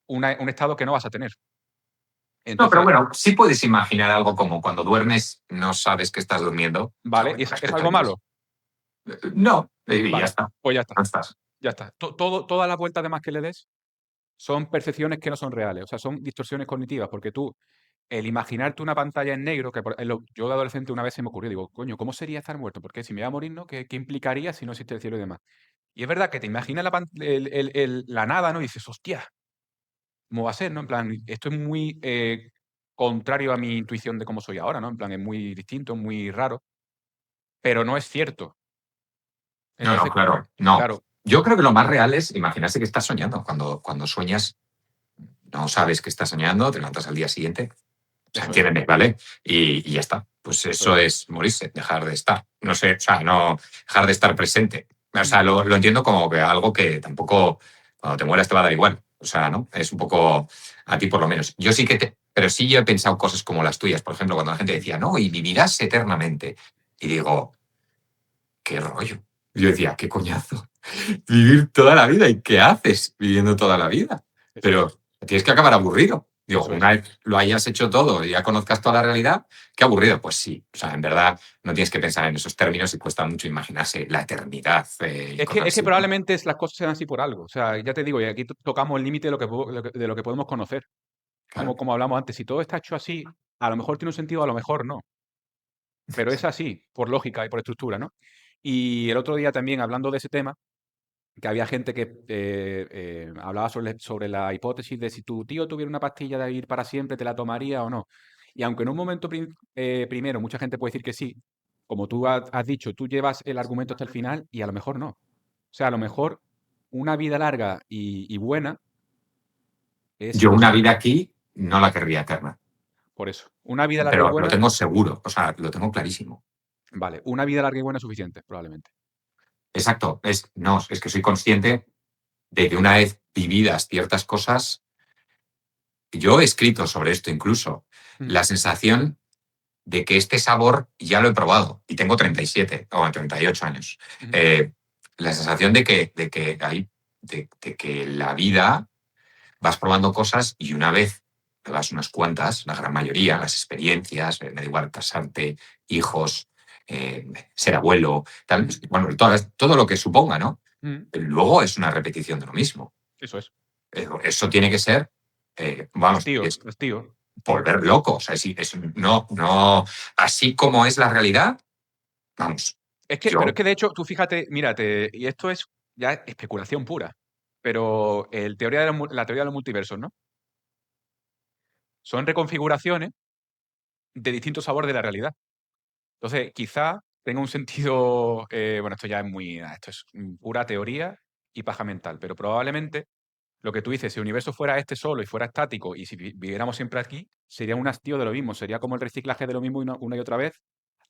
un estado que no vas a tener. no, pero Entonces, bueno, sí puedes imaginar algo como cuando duermes, no sabes que estás durmiendo. O sea, ¿vale? bueno, ¿Es respecto a algo Dios. malo? No, y ya Vale, está. pues ya está. No estás. Ya está. Todas las vueltas de más que le des son percepciones que no son reales, o sea, son distorsiones cognitivas, porque tú, el imaginarte una pantalla en negro, yo de adolescente una vez se me ocurrió, digo, coño, ¿cómo sería estar muerto? Porque si me voy a morir, ¿no? ¿Qué implicaría si no existe el cielo y demás? Y es verdad que te imaginas la nada, ¿no? Y dices, hostia, ¿cómo va a ser, no? En plan, esto es muy contrario a mi intuición de cómo soy ahora, ¿no? En plan, es muy distinto, muy raro, pero no es cierto. No, no, Entonces, claro, no. claro, Yo creo que lo más real es imaginarse que estás soñando. Cuando sueñas, no sabes que estás soñando, te levantas al día siguiente. O sea, eso es, entiéndeme, ¿vale? Y ya está. Pues eso eso es. es morirse, dejar de estar. No sé, o sea, no dejar de estar presente. O Mm, sea, lo entiendo como que algo que tampoco, cuando te mueras te va a dar igual. O sea, ¿no? Es un poco a ti por lo menos. Yo sí que pero sí yo he pensado cosas como las tuyas. Por ejemplo, cuando la gente decía, no, y vivirás eternamente. Y digo, qué rollo. Yo decía, qué coñazo. Vivir toda la vida. ¿Y qué haces viviendo toda la vida? eso Pero es, tienes que acabar aburrido. Digo, eso es. una vez lo hayas hecho todo y ya conozcas toda la realidad, qué aburrido. Pues sí, o sea, en verdad no tienes que pensar en esos términos y cuesta mucho imaginarse la eternidad y cosas Es que así, ¿no? probablemente las cosas sean así por algo. O sea, ya te digo, y aquí tocamos el límite de de lo que podemos conocer. Claro. Como hablamos antes, si todo está hecho así, a lo mejor tiene un sentido, a lo mejor no. Pero es así, por lógica y por estructura, ¿no? Y el otro día también, hablando de ese tema, que había gente que hablaba sobre la hipótesis de si tu tío tuviera una pastilla de vivir para siempre, ¿te la tomaría o no? Y aunque en un momento primero mucha gente puede decir que sí, como tú has dicho, tú llevas el argumento hasta el final y a lo mejor no. O sea, a lo mejor una vida larga y buena es Yo una vida aquí no la querría eterna, por eso. Una vida larga y pero lo buena, tengo seguro, o sea, lo tengo clarísimo. vale, una vida larga y buena es suficiente, probablemente. Exacto, no, es que soy consciente de que una vez vividas ciertas cosas, yo he escrito sobre esto incluso, Mm, la sensación de que este sabor ya lo he probado y tengo mm, 37 o 38 años. mm, Eh, la sensación de que la vida vas probando cosas y una vez vas unas cuantas, la gran mayoría, las experiencias, me da igual casarte, hijos, ser abuelo, tal, mm, bueno, todo lo que suponga, ¿no? mm. Luego es una repetición de lo mismo. Eso es. Eso tiene que ser, vamos, Hastío, es hastío. volver loco. O sea, no, no, así como es la realidad, vamos, Pero es yo, que de hecho, tú fíjate, mírate, y esto es ya especulación pura, pero la teoría de los multiversos, ¿no? Son reconfiguraciones de distintos sabores de la realidad. Entonces, quizá tenga un sentido, bueno, esto ya es esto es pura teoría y paja mental, pero probablemente lo que tú dices, si el universo fuera este solo y fuera estático y si viviéramos siempre aquí, sería un hastío de lo mismo, sería como el reciclaje de lo mismo una y otra vez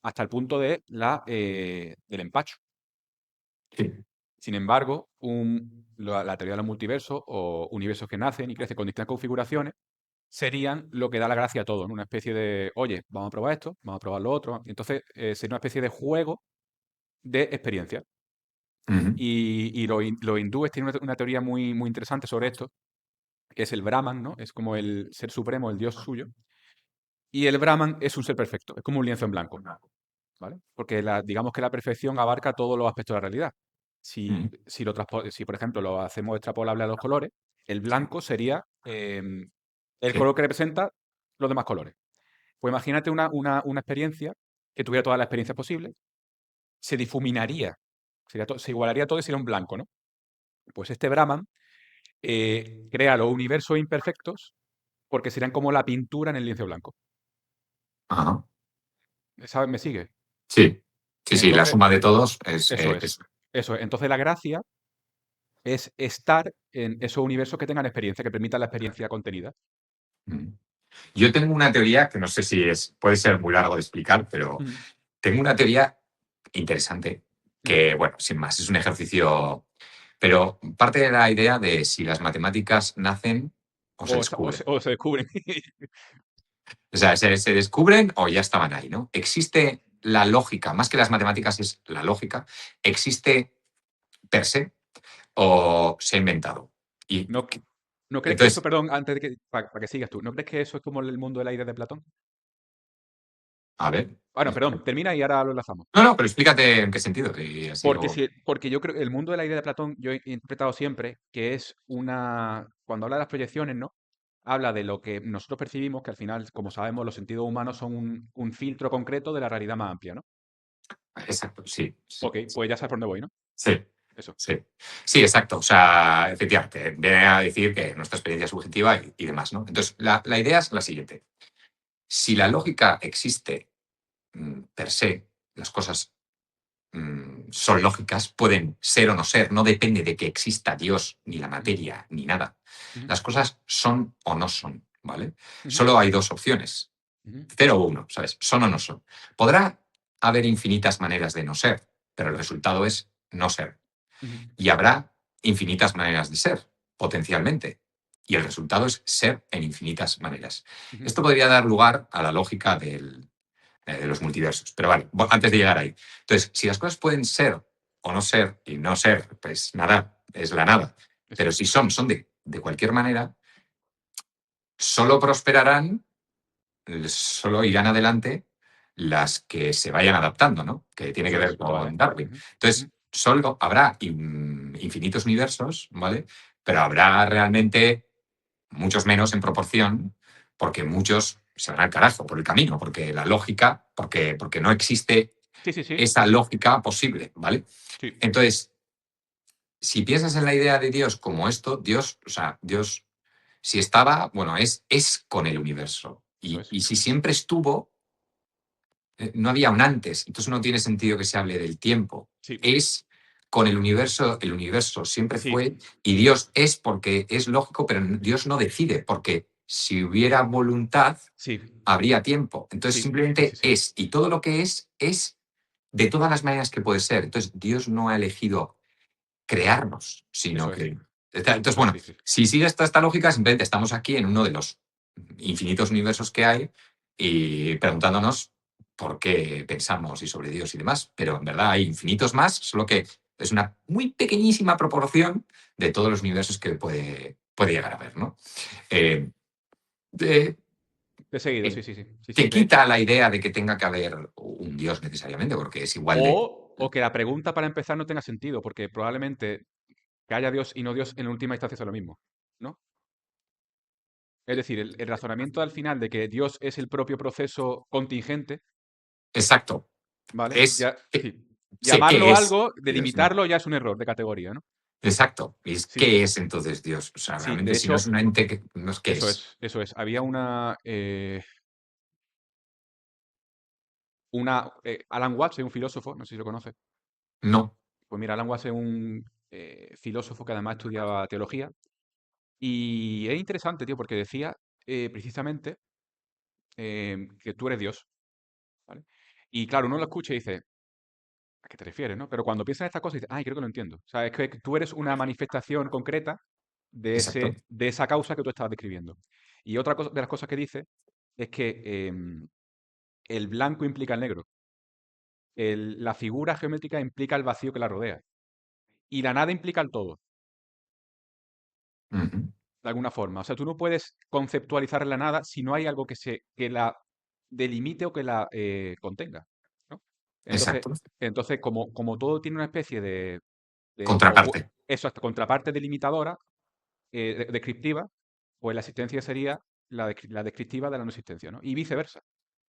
hasta el punto de del empacho. sí. Sin embargo, la teoría de los multiversos o universos que nacen y crecen con distintas configuraciones serían lo que da la gracia a todo, ¿no? Una especie de, oye, vamos a probar esto, vamos a probar lo otro. Y entonces sería una especie de juego de experiencia. Ujú. Y los hindúes tienen una teoría muy interesante sobre esto, que es el Brahman, ¿no? Es como el ser supremo, el dios suyo. Y el Brahman es un ser perfecto, es como un lienzo en blanco, ¿vale? Porque digamos que la perfección abarca todos los aspectos de la realidad. Ujú. Si, por ejemplo, lo hacemos extrapolable a los colores, el blanco sería el Sí. color que representa los demás colores. Pues imagínate una experiencia que tuviera todas las experiencias posibles, se difuminaría, se igualaría todo y sería un blanco, ¿no? Pues este Brahman crea los universos imperfectos porque serían como la pintura en el lienzo blanco. Ajá. ¿Sabes? ¿Me sigue? Sí, sí, sí, la Entonces, suma de todos eso es. es. Eso es. Entonces la gracia es estar en esos universos que tengan experiencia, que permitan la experiencia contenida. Mm. Yo tengo una teoría que no sé si puede ser muy largo de explicar, pero Mm, tengo una teoría interesante mm. que, bueno, sin más, es un ejercicio, pero parte de la idea de si las matemáticas nacen o se descubren. O se descubren. O sea, se descubren o ya estaban ahí, ¿no? Existe la lógica, más que las matemáticas es la lógica, existe per se o se ha inventado. Y ¿No, ¿No crees que eso, entonces, perdón, antes de para que sigas tú, ¿no crees que eso es como el mundo del aire de Platón? A ver. Bueno, perdón, termina y ahora lo enlazamos. No, no, pero explícate en qué sentido. Y así Porque, luego. porque yo creo que el mundo de la idea de Platón, yo he interpretado siempre que es cuando habla de las proyecciones, ¿no? Habla de lo que nosotros percibimos, que al final, como sabemos, los sentidos humanos son un filtro concreto de la realidad más amplia, ¿no? Exacto, sí, sí. Ok, pues ya sabes por dónde voy, ¿no? Sí, Eso. sí. Sí, exacto. O sea, efectivamente, viene a decir que nuestra experiencia es subjetiva y demás, ¿no? Entonces, la idea es la siguiente. Si la lógica existe per se, las cosas son lógicas, pueden ser o no ser, no depende de que exista Dios, ni la Ujú, materia, ni nada. ujú, Las cosas son o no son, ¿vale? ujú, Solo hay dos opciones, ujú, 0 o 1, ¿sabes? Son o no son. Podrá haber infinitas maneras de no ser, pero el resultado es no ser. ujú, Y habrá infinitas maneras de ser, potencialmente. Y el resultado es ser en infinitas maneras. ujú. Esto podría dar lugar a la lógica de los multiversos. Pero vale, antes de llegar ahí. Entonces, si las cosas pueden ser o no ser, y no ser, pues nada, es la nada. Eso Pero es. si son de cualquier manera, solo prosperarán, solo irán adelante las que se vayan adaptando, ¿no? Que tiene que Eso ver es, todas, con ¿eh? Darwin. Ujú, ujú. Entonces, solo habrá infinitos universos, ¿vale? Pero habrá realmente muchos menos en proporción, porque muchos se van al carajo por el camino, porque la lógica, porque no existe Sí, sí, sí, sí, esa sí. lógica posible, ¿vale? Sí, Entonces, si piensas en la idea de Dios como esto, Dios, o sea, Dios, si estaba, bueno, es con el universo. eso Y, es. y si siempre estuvo, no había un antes. Entonces no tiene sentido que se hable del tiempo. Sí, Es con el universo siempre sí, fue, y Dios es porque es lógico, pero Dios no decide, porque si hubiera voluntad, sí, habría tiempo. Entonces sí, sí, sí, simplemente sí. es, y todo lo que es de todas las maneras que puede ser. Entonces Dios no ha elegido crearnos, sino Eso es. que... Entonces, Eso es, bueno, sí, sí. si sigue esta lógica, simplemente estamos aquí en uno de los infinitos universos que hay y preguntándonos por qué pensamos y sobre Dios y demás. Pero en verdad hay infinitos más, solo que es una muy pequeñísima proporción de todos los universos que puede llegar a haber, ¿no? Eh, de- De seguido, eh, sí, sí, sí. Sí, sí. que De hecho, quita la idea de que tenga que haber un Dios necesariamente, porque es igual de... o que la pregunta para empezar no tenga sentido, porque probablemente que haya Dios y no Dios en última instancia es lo mismo, ¿no? Es decir, el razonamiento al final de que Dios es el propio proceso contingente, Exacto. ¿vale? Es... Ya, sí. sé qué Llamarlo es algo, Dios, ¿no? delimitarlo ya es un error de categoría, ¿no? Exacto. ¿Y Sí, qué es entonces Dios? O sea, sí. realmente De si no es hecho, un ente, no es qué eso es. es, eso es. Había Alan Watts es un filósofo, no sé si lo conoces. No. Pues mira, Alan Watts es un filósofo que además estudiaba teología. Y es interesante, tío, porque decía precisamente que tú eres Dios, ¿vale? Y claro, uno lo escucha y dice, ¿a qué te refieres, no? Pero cuando piensas en estas cosas, dices, ay, creo que lo entiendo. O sea, es que tú eres una manifestación concreta Exacto. de esa causa que tú estabas describiendo. Y otra cosa, de las cosas que dice es que el blanco implica el negro. La figura geométrica implica el vacío que la rodea. Y la nada implica el todo, Ujú. de alguna forma. O sea, tú no puedes conceptualizar la nada si no hay algo que la delimite o que la contenga, ¿no? Entonces, Exacto. entonces como todo tiene una especie Contraparte. eso, hasta contraparte delimitadora, descriptiva, pues la existencia sería la descriptiva de la no existencia, ¿no? Y viceversa.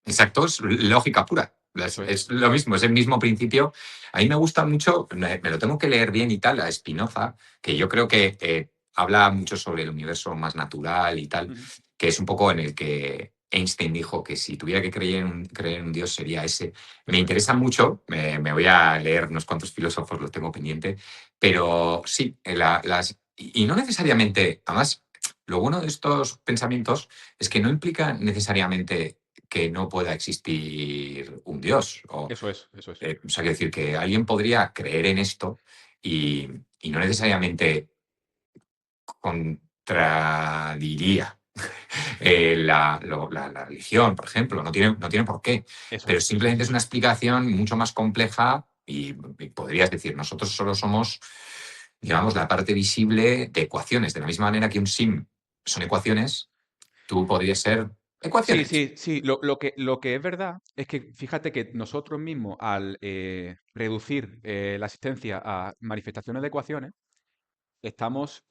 Exacto, es lógica pura. Es, Eso es. es lo mismo, es el mismo principio. A mí me gusta mucho, me lo tengo que leer bien y tal, a Spinoza, que yo creo que habla mucho sobre el universo más natural y tal, Ujú, que es un poco en el que Einstein dijo que si tuviera que creer en un Dios sería ese. Me eso es. interesa mucho, me voy a leer unos cuantos filósofos, los tengo pendiente, pero sí, y no necesariamente, además, lo bueno de estos pensamientos es que no implica necesariamente que no pueda existir un Dios. Eso es, eso es. O sea, quiero decir que alguien podría creer en esto y, y no necesariamente contradiría la religión, por ejemplo. No tiene por qué. Eso Pero es, eso simplemente es. es una explicación mucho más compleja y podrías decir, nosotros solo somos, digamos, la parte visible de ecuaciones. De la misma manera que un sim son ecuaciones, tú podrías ser. Sí, Ecuaciones. sí, sí. Lo que es verdad es que fíjate que nosotros mismos, al reducir la asistencia a manifestaciones de ecuaciones, estamos,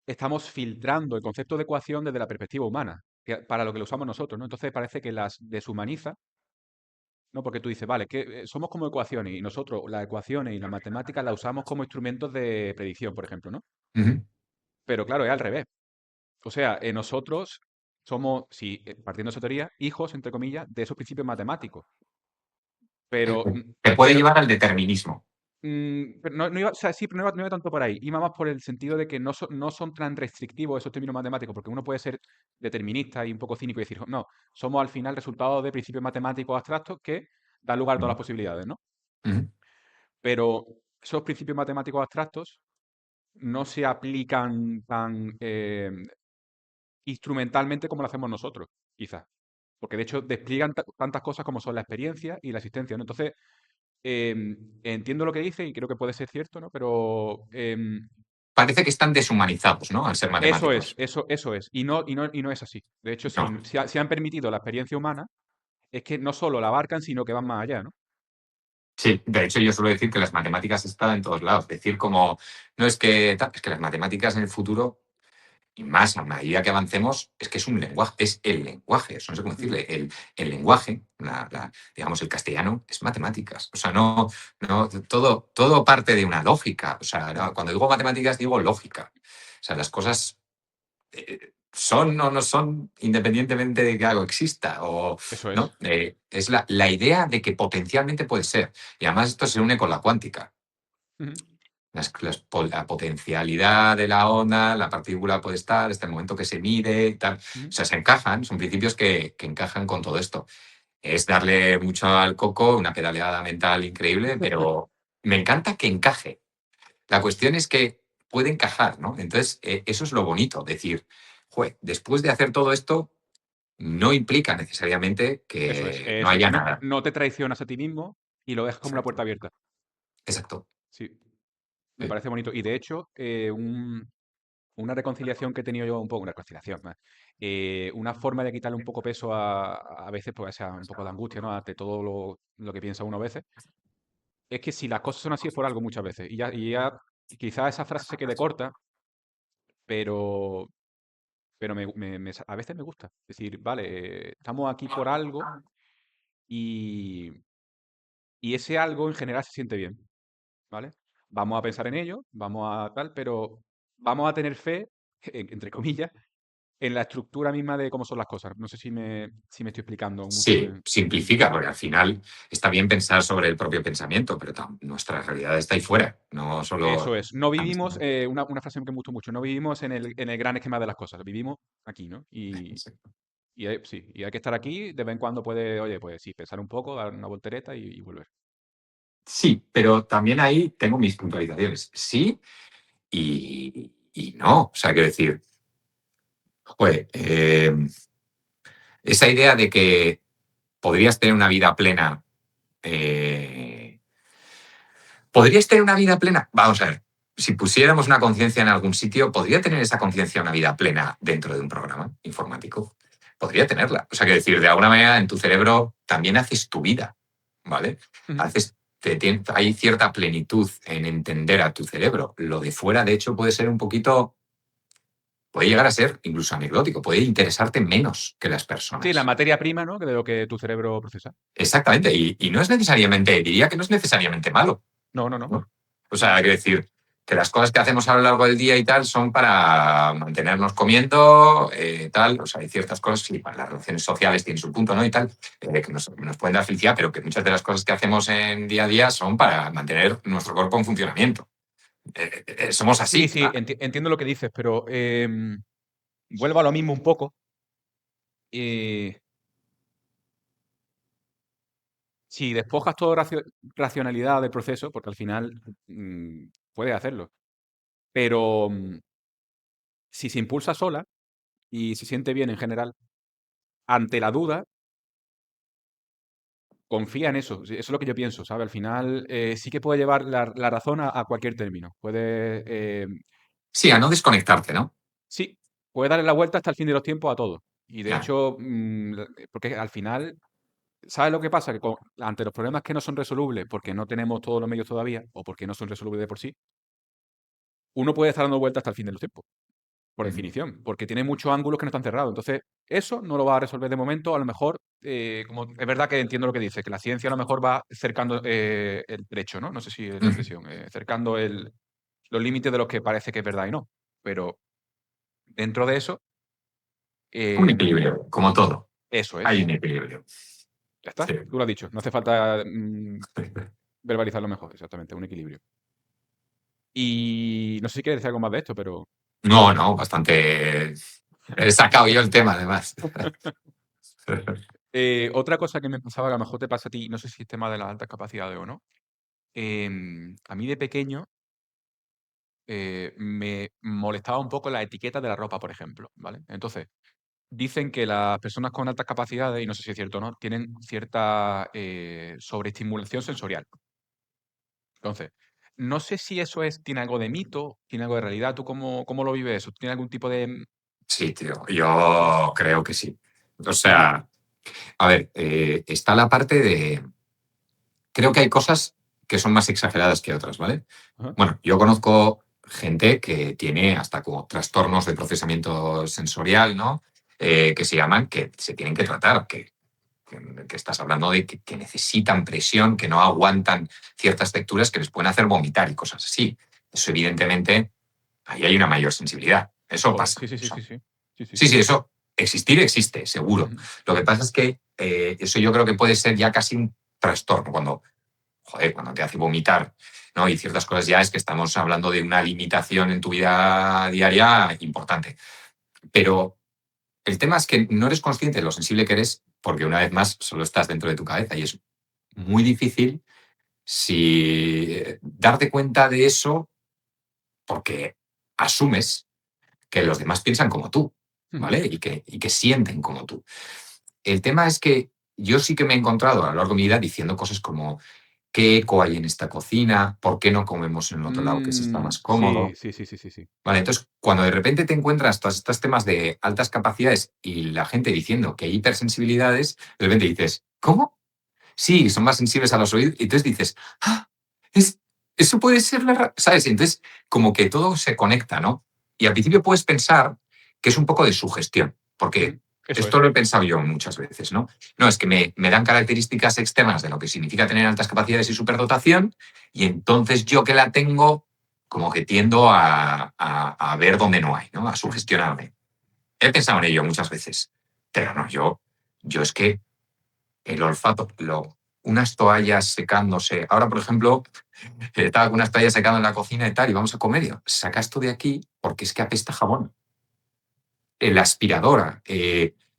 estamos filtrando el concepto de ecuación desde la perspectiva humana, para lo que lo usamos nosotros, ¿no? Entonces parece que las deshumaniza, ¿no? Porque tú dices, vale, que somos como ecuaciones y nosotros las ecuaciones y las matemáticas las usamos como instrumentos de predicción, por ejemplo, ¿no? Ujú. Pero claro, es al revés. O sea, nosotros somos, sí, partiendo de esa teoría, hijos, entre comillas, de esos principios matemáticos. Pero, Te puede pero, llevar al determinismo. pero no iba, o sea, sí, pero no iba tanto por ahí. Iba más por el sentido de que no son tan restrictivos esos términos matemáticos, porque uno puede ser determinista y un poco cínico y decir, no, somos al final resultado de principios matemáticos abstractos que dan lugar a todas las posibilidades, ¿no? Ujú. Pero esos principios matemáticos abstractos no se aplican tan instrumentalmente como lo hacemos nosotros, quizás. Porque de hecho despliegan tantas cosas como son la experiencia y la existencia, ¿no? Entonces, entiendo lo que dice y creo que puede ser cierto, ¿no? Pero Parece que están deshumanizados, ¿no? Al ser eso es, matemáticos. eso es. Y no es así. De hecho, No. si han permitido la experiencia humana, es que no solo la abarcan, sino que van más allá, ¿no? Sí, de hecho yo suelo decir que las matemáticas están en todos lados. Decir como, no es que, es que las matemáticas en el futuro, y más a medida que avancemos, es que es un lenguaje, es el lenguaje, eso no sé cómo Ujú, decirle, el lenguaje, digamos, el castellano, es matemáticas. O sea, no, no, todo parte de una lógica. O sea, ujú. cuando digo matemáticas digo lógica. O sea, las cosas son o no son independientemente de que algo exista. O, Eso es. ¿no? Es la idea de que potencialmente puede ser. Y además esto se une con la cuántica. Ujú, La potencialidad de la onda, la partícula puede estar, hasta el momento que se mide, tal. O ujú. sea, se encajan, son principios que encajan con todo esto. Es darle mucho al coco, una pedaleada mental increíble, pero me encanta que encaje. La cuestión es que puede encajar, ¿no? Entonces, eso es lo bonito, decir, "Jue, después de hacer todo esto, no implica necesariamente que no Eso es. haya No, nada". no te traicionas a ti mismo y lo dejas como una puerta Exacto, abierta. exacto. Sí, me Sí. parece bonito. Y de hecho, una reconciliación que he tenido yo, un poco, una reconciliación, una forma de quitarle un poco peso a veces, pues, sea un poco de angustia, ¿no? Ante todo lo que piensa uno a veces, es que si las cosas son así es por algo muchas veces. Y ya quizás esa frase se quede corta, pero, pero a veces me gusta. Es decir, vale, estamos aquí por algo y, y ese algo en general se siente bien, ¿vale? Vamos a pensar en ello, vamos a tal, pero vamos a tener fe, entre comillas, en la estructura misma de cómo son las cosas. No sé si me estoy explicando mucho. Sí, simplifica, porque al final está bien pensar sobre el propio pensamiento, pero nuestra realidad está ahí fuera, no Eso solo... es. No vivimos, una frase que me gustó mucho, no vivimos en el gran esquema de las cosas, vivimos aquí, ¿no? Sí, y hay que estar aquí, de vez en cuando puede, oye, pues sí, pensar un poco, dar una voltereta y volver. Sí, pero también ahí tengo mis puntualizaciones. Sí y no. O sea, quiero decir, joder, esa idea de que podrías tener una vida plena. ¿Podrías tener una vida plena? Vamos a ver. Si pusiéramos una conciencia en algún sitio, ¿podría tener esa conciencia una vida plena dentro de un programa informático? Podría tenerla. O sea, que decir, de alguna manera en tu cerebro también haces tu vida, ¿vale? Ujú. Haces, hay cierta plenitud en entender a tu cerebro. Lo de fuera, de hecho, puede ser un poquito, puede llegar a ser incluso anecdótico, puede interesarte menos que las Sí, la personas. materia prima, ¿no? De lo que tu cerebro procesa. Exactamente, y no es necesariamente, diría que no es necesariamente malo. No, no, no. ¿No? O sea, Ujú. hay que decir que las cosas que hacemos a lo largo del día y tal son para mantenernos comiendo, tal. O sea, hay ciertas cosas, sí, para las relaciones sociales tienen su punto, ¿no? Y tal, que nos pueden dar felicidad, pero que muchas de las cosas que hacemos en día a día son para mantener nuestro cuerpo en funcionamiento. Somos Sí, así. sí, entiendo lo que dices, pero vuelvo a lo mismo un poco. eh, si despojas todo racionalidad del proceso, porque al final puedes hacerlo, pero si se impulsa sola y se siente bien en general, ante la duda, confía en eso. Sí, eso es lo que yo pienso, ¿sabes? Al final sí que puede llevar la razón a cualquier término. Puede, Sí, a no desconectarte, ¿no? sí, puede darle la vuelta hasta el fin de los tiempos a todo. Y de Claro. hecho, porque al final, ¿sabes lo que pasa? Que ante los problemas que no son resolubles, porque no tenemos todos los medios todavía, o porque no son resolubles de por sí, uno puede estar dando vueltas hasta el fin de los tiempos, por Ujú. definición, porque tiene muchos ángulos que no están cerrados. Entonces, eso no lo va a resolver de momento. A lo mejor, como es verdad que entiendo lo que dice, que la ciencia a lo mejor va cercando el trecho, ¿no? No sé si es la Ujú. expresión, cercando los límites de los que parece que es verdad y no. Pero dentro de eso, Un eh, equilibrio, como todo. eso Hay un es. equilibrio. Ya está, Sí. tú lo has dicho. No hace falta verbalizarlo mejor, exactamente, un equilibrio. Y no sé si quieres decir algo más de esto, pero No, no, bastante. He sacado yo el tema, además. otra cosa que me pasaba, que a lo mejor te pasa a ti, no sé si es tema de las altas capacidades o no. A mí de pequeño me molestaba un poco la etiqueta de la ropa, por ejemplo, ¿vale? Entonces, dicen que las personas con altas capacidades, y no sé si es cierto o no, tienen cierta sobreestimulación sensorial. Entonces, no sé si eso tiene algo de mito, tiene algo de realidad. ¿Tú cómo lo vives eso? ¿Tiene algún tipo de...? Sí, tío, yo creo que sí. O sea, a ver, está la parte de. Creo que hay cosas que son más exageradas que otras, ¿vale? Ajá. Bueno, yo conozco gente que tiene hasta como trastornos de procesamiento sensorial, ¿no? Que se llaman, que se tienen que tratar, que estás hablando de que necesitan presión, que no aguantan ciertas texturas que les pueden hacer vomitar y cosas así. Eso, evidentemente, ahí hay una mayor sensibilidad. Eso Joder, pasa. sí, sí, sí, sí, sí. Sí, sí, Sí, sí. sí, eso existir existe, seguro. Ujú. Lo que pasa es que eso yo creo que puede ser ya casi un trastorno cuando, joder, cuando te hace vomitar, ¿no? Y ciertas cosas ya es que estamos hablando de una limitación en tu vida diaria importante. Pero el tema es que no eres consciente de lo sensible que eres porque una vez más solo estás dentro de tu cabeza y es muy difícil si darte cuenta de eso porque asumes que los demás piensan como tú, Ujú. ¿vale? Y que sienten como tú. El tema es que yo sí que me he encontrado a lo largo de mi vida diciendo cosas como qué eco hay en esta cocina, por qué no comemos en el otro lado que se está más Sí, cómodo. sí, sí, sí, sí, sí. Vale, entonces, cuando de repente te encuentras todos estos temas de altas capacidades y la gente diciendo que hay hipersensibilidades, de repente dices, ¿cómo? Sí, son más sensibles a los oídos. Y entonces dices, ¡ah! Es, eso puede ser ¿sabes? Y entonces, como que todo se conecta, ¿no? Y al principio puedes pensar que es un poco de sugestión, Ujú. porque Eso esto es. lo he pensado yo muchas veces, ¿no? No, es que me dan características externas de lo que significa tener altas capacidades y superdotación, y entonces yo que la tengo, como que tiendo a ver dónde no hay, ¿no? A Ujú. sugestionarme. He pensado en ello muchas veces, pero no, yo es que el olfato, unas toallas secándose. Ahora, por ejemplo, estaba con unas toallas secando en la cocina y tal, y vamos a comer. Y yo, saca esto de aquí porque es que apesta jabón. La aspiradora.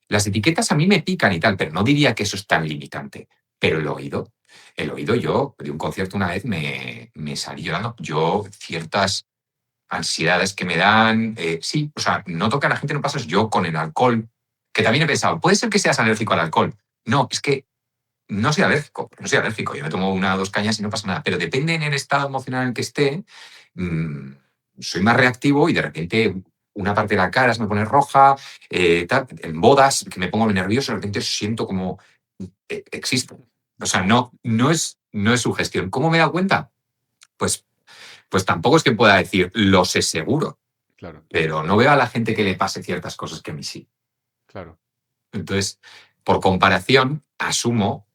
Las etiquetas a mí me pican y tal, pero no diría que eso es tan limitante. Pero el oído yo, de un concierto una vez me salí llorando. Yo, ciertas ansiedades que me dan, sí, o sea, noto que a la gente no pasa eso. Yo con el alcohol, que también he pensado, puede ser que seas alérgico al alcohol. No, es que no soy alérgico, no soy alérgico. Yo me tomo una o dos cañas y no pasa nada. Pero depende en el estado emocional en el que esté, mm, soy más reactivo y de repente una parte de la cara se me pone roja, tal. En bodas, que me pongo nervioso, de repente siento como existo. O sea, no es sugestión. ¿Cómo me he dado cuenta? Pues, pues tampoco es que pueda decir, lo sé seguro, Claro, pero no veo a la gente que le pase ciertas cosas que a mí sí. claro. Entonces, por comparación, asumo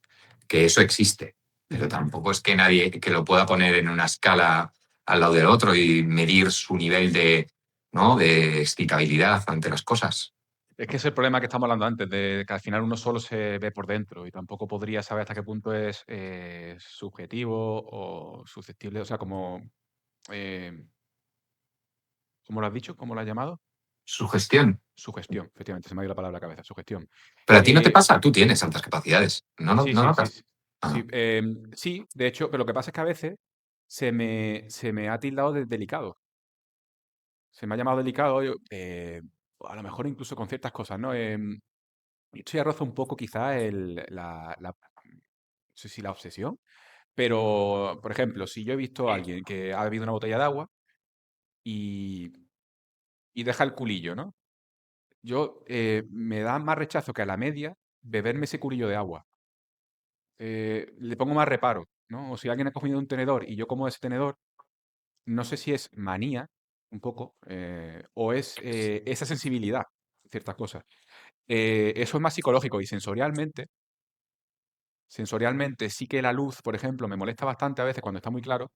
que eso existe, pero Ujú. tampoco es que nadie que lo pueda poner en una escala al lado del otro y medir su nivel ¿no? de excitabilidad ante las cosas. Es que es el problema que estamos hablando antes, de que al final uno solo se ve por dentro y tampoco podría saber hasta qué punto es subjetivo o susceptible, o sea, eh, ¿cómo lo has dicho? ¿Cómo lo has llamado? Sugestión. Sugestión, efectivamente, se me ha ido la palabra a la cabeza, sugestión. Pero a ti no te Eh, pasa, tú tienes altas capacidades. ¿No, no, sí, no sí, sí, notas? sí, sí, Ah, sí, de hecho, pero lo que pasa es que a veces se me ha tildado de delicado. Se me ha llamado delicado, a lo mejor incluso con ciertas cosas, ¿no? Esto ya roza un poco quizá no sé si la obsesión, pero, por ejemplo, si yo he visto a alguien que ha bebido una botella de agua y, y deja el culillo, ¿no? yo me da más rechazo que a la media beberme ese curillo de agua. Le pongo más reparo, ¿no? O si alguien ha cogido un tenedor y yo como de ese tenedor, no sé si es manía, un poco, o es esa sensibilidad, a ciertas cosas. Eso es más psicológico y sensorialmente sí que la luz, por ejemplo, me molesta bastante a veces cuando está muy claro.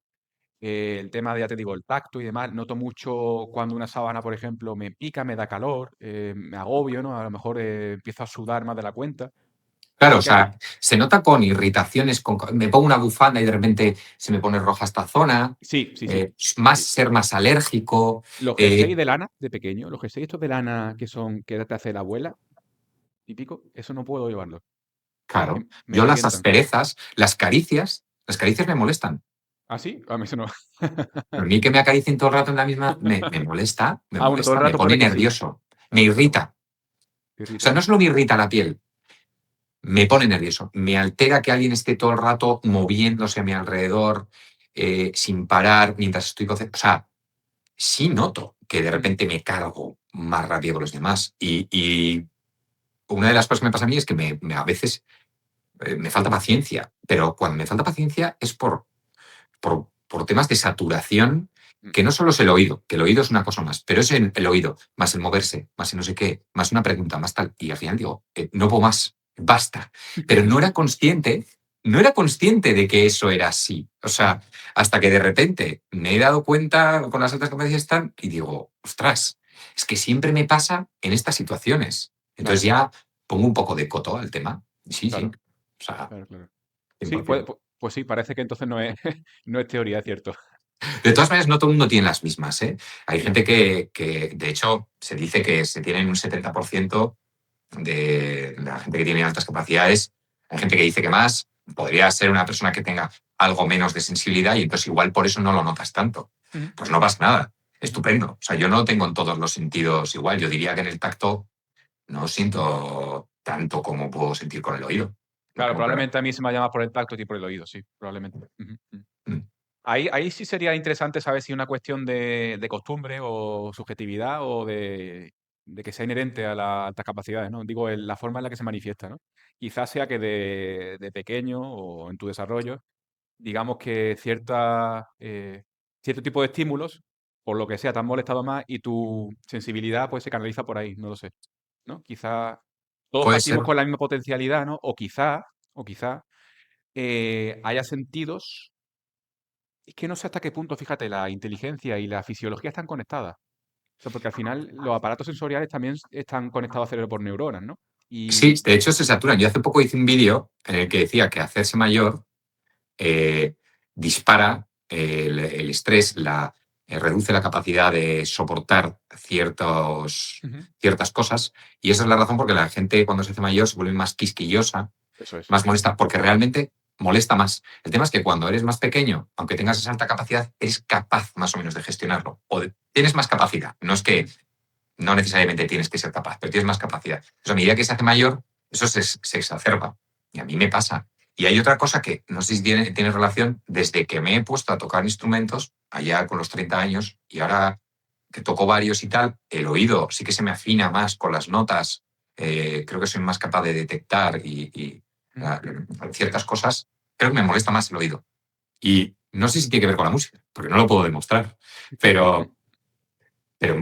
El tema de, ya te digo, el tacto y demás, noto mucho cuando una sábana, por ejemplo, me pica, me da calor, me agobio, ¿no? A lo mejor empiezo a sudar más de la cuenta. Claro, Sí o que hay. sea, se nota con irritaciones, me pongo una bufanda y de repente se me pone roja esta zona, Sí, sí, sí. más Sí. ser más alérgico. Los jerseys eh, de lana, de pequeño, los jerseys estos de lana que te hace la abuela, típico, eso no puedo llevarlo. Es que claro, me yo las revientan. asperezas, las caricias me molestan. ¿Ah, sí? A mí eso no. A mí que me acaricien todo el rato en la misma, Ah, bueno, todo el me rato pone puede que sí. nervioso, me Claro, claro. irrita. Te O sea, irrita. no solo me irrita la piel, me pone nervioso, me altera que alguien esté todo el rato moviéndose a mi alrededor, sin parar, mientras estoy concentrado. O sea, sí noto que de Ujú, repente me cargo más rápido que los demás. Y una de las cosas que me pasa a mí es que a veces me falta paciencia, pero cuando me falta paciencia es por temas de saturación, mm, que no solo es el oído, que el oído es una cosa más, pero es el oído, más el moverse, más el no sé qué, más una pregunta, más tal. Y al final digo, no puedo más, basta. Pero no era consciente de que eso era así. O mm, sea, hasta que de repente me he dado cuenta con las altas capacidades están y digo, ostras, es que siempre me pasa en estas situaciones. Entonces Claro, ya pongo un poco de coto al tema. Sí, sí. claro, O sea, claro, claro. Sí, 100%. pues sí, parece que entonces no es, no es teoría, es cierto. De todas maneras, no todo el mundo tiene las mismas, ¿eh? Hay Sí. gente de hecho, se dice que se tienen un 70% de la gente que tiene altas capacidades. Hay gente que dice que más. Podría ser una persona que tenga algo menos de sensibilidad y entonces igual por eso no lo notas tanto. Ujú, Pues no pasa nada. ujú. Estupendo. O sea, yo no tengo en todos los sentidos igual. Yo diría que en el tacto no siento tanto como puedo sentir con el oído. Claro, Como para- probablemente a mí se me llama por el tacto y por el oído, sí, probablemente. Ujú, ujú. Mm. Ahí sí sería interesante saber si es una cuestión de costumbre o subjetividad o de que sea inherente a las altas capacidades, ¿no? Digo, la forma en la que se manifiesta, ¿no? Quizás sea que de pequeño o en tu desarrollo, digamos que cierto tipo de estímulos, por lo que sea, te han molestado más y tu sensibilidad pues se canaliza por ahí, no lo sé, ¿no? Quizás todos Puede partimos ser. con la misma potencialidad, ¿no? O quizá haya sentidos. Es que no sé hasta qué punto, fíjate, la inteligencia y la fisiología están conectadas. O sea, porque al final los aparatos sensoriales también están conectados al cerebro por neuronas, ¿no? Sí, Y. de hecho se saturan. Yo hace poco hice un vídeo en el que decía que hacerse mayor eh, dispara el estrés, reduce la capacidad de soportar Ujú, ciertas cosas. Y esa es la razón por la que la gente cuando se hace mayor se vuelve más quisquillosa, eso es. más molesta, porque realmente molesta más. El tema es que cuando eres más pequeño, aunque tengas esa alta capacidad, eres capaz más o menos de gestionarlo. Tienes más capacidad. No es que Ujú, no necesariamente tienes que ser capaz, pero tienes más capacidad. Entonces, a medida que se hace mayor, eso se exacerba. Y a mí me pasa. Y hay otra cosa que no sé si tiene relación, desde que me he puesto a tocar instrumentos, allá con los 30 años, y ahora que toco varios y tal, el oído sí que se me afina más con las notas, creo que soy más capaz de detectar ujú. ciertas cosas, creo que me molesta más el oído. Y no sé si tiene que ver con la música, porque no lo puedo demostrar, pero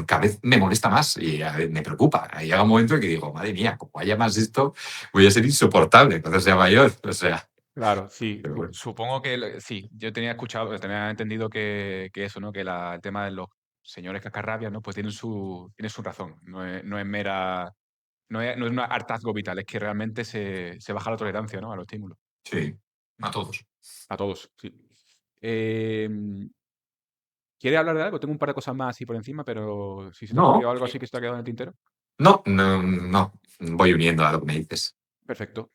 cada vez me molesta más y me preocupa. Ahí llega un momento en que digo, madre mía, como haya más esto, voy a ser insoportable cuando sea mayor. O sea, Claro, sí. pero bueno, Supongo que sí. Yo tenía escuchado, tenía entendido que eso, ¿no? Que el tema de los señores cascarrabias, ¿no? Pues tienen su razón. No es mera. No es un hartazgo vital, es que realmente se baja la tolerancia, ¿no? A los estímulos. sí, a Mm. todos. A todos, sí. Em, ¿Quieres hablar de algo? Tengo un par de cosas más así por encima, pero si se te ha No, ocurrido algo así que se te ha quedado en el tintero. no, no, no. Voy uniendo a lo que me dices. Perfecto.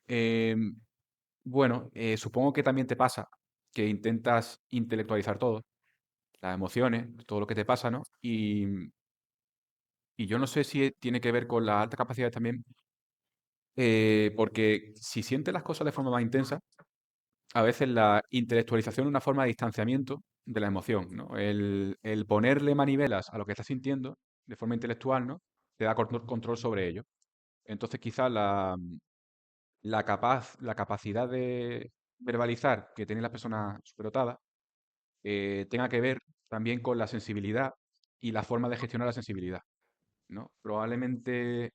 Bueno, supongo que también te pasa que intentas intelectualizar todo, las emociones, todo lo que te pasa, ¿no? Y yo no sé si tiene que ver con la alta capacidad también, porque si sientes las cosas de forma más intensa, a veces la intelectualización es una forma de distanciamiento de la emoción, ¿no? El ponerle manivelas a lo que estás sintiendo de forma intelectual, ¿no? te da control sobre ello. Entonces, quizás la capacidad de verbalizar que tienen las personas superdotadas tenga que ver también con la sensibilidad y la forma de gestionar la sensibilidad, ¿no? Probablemente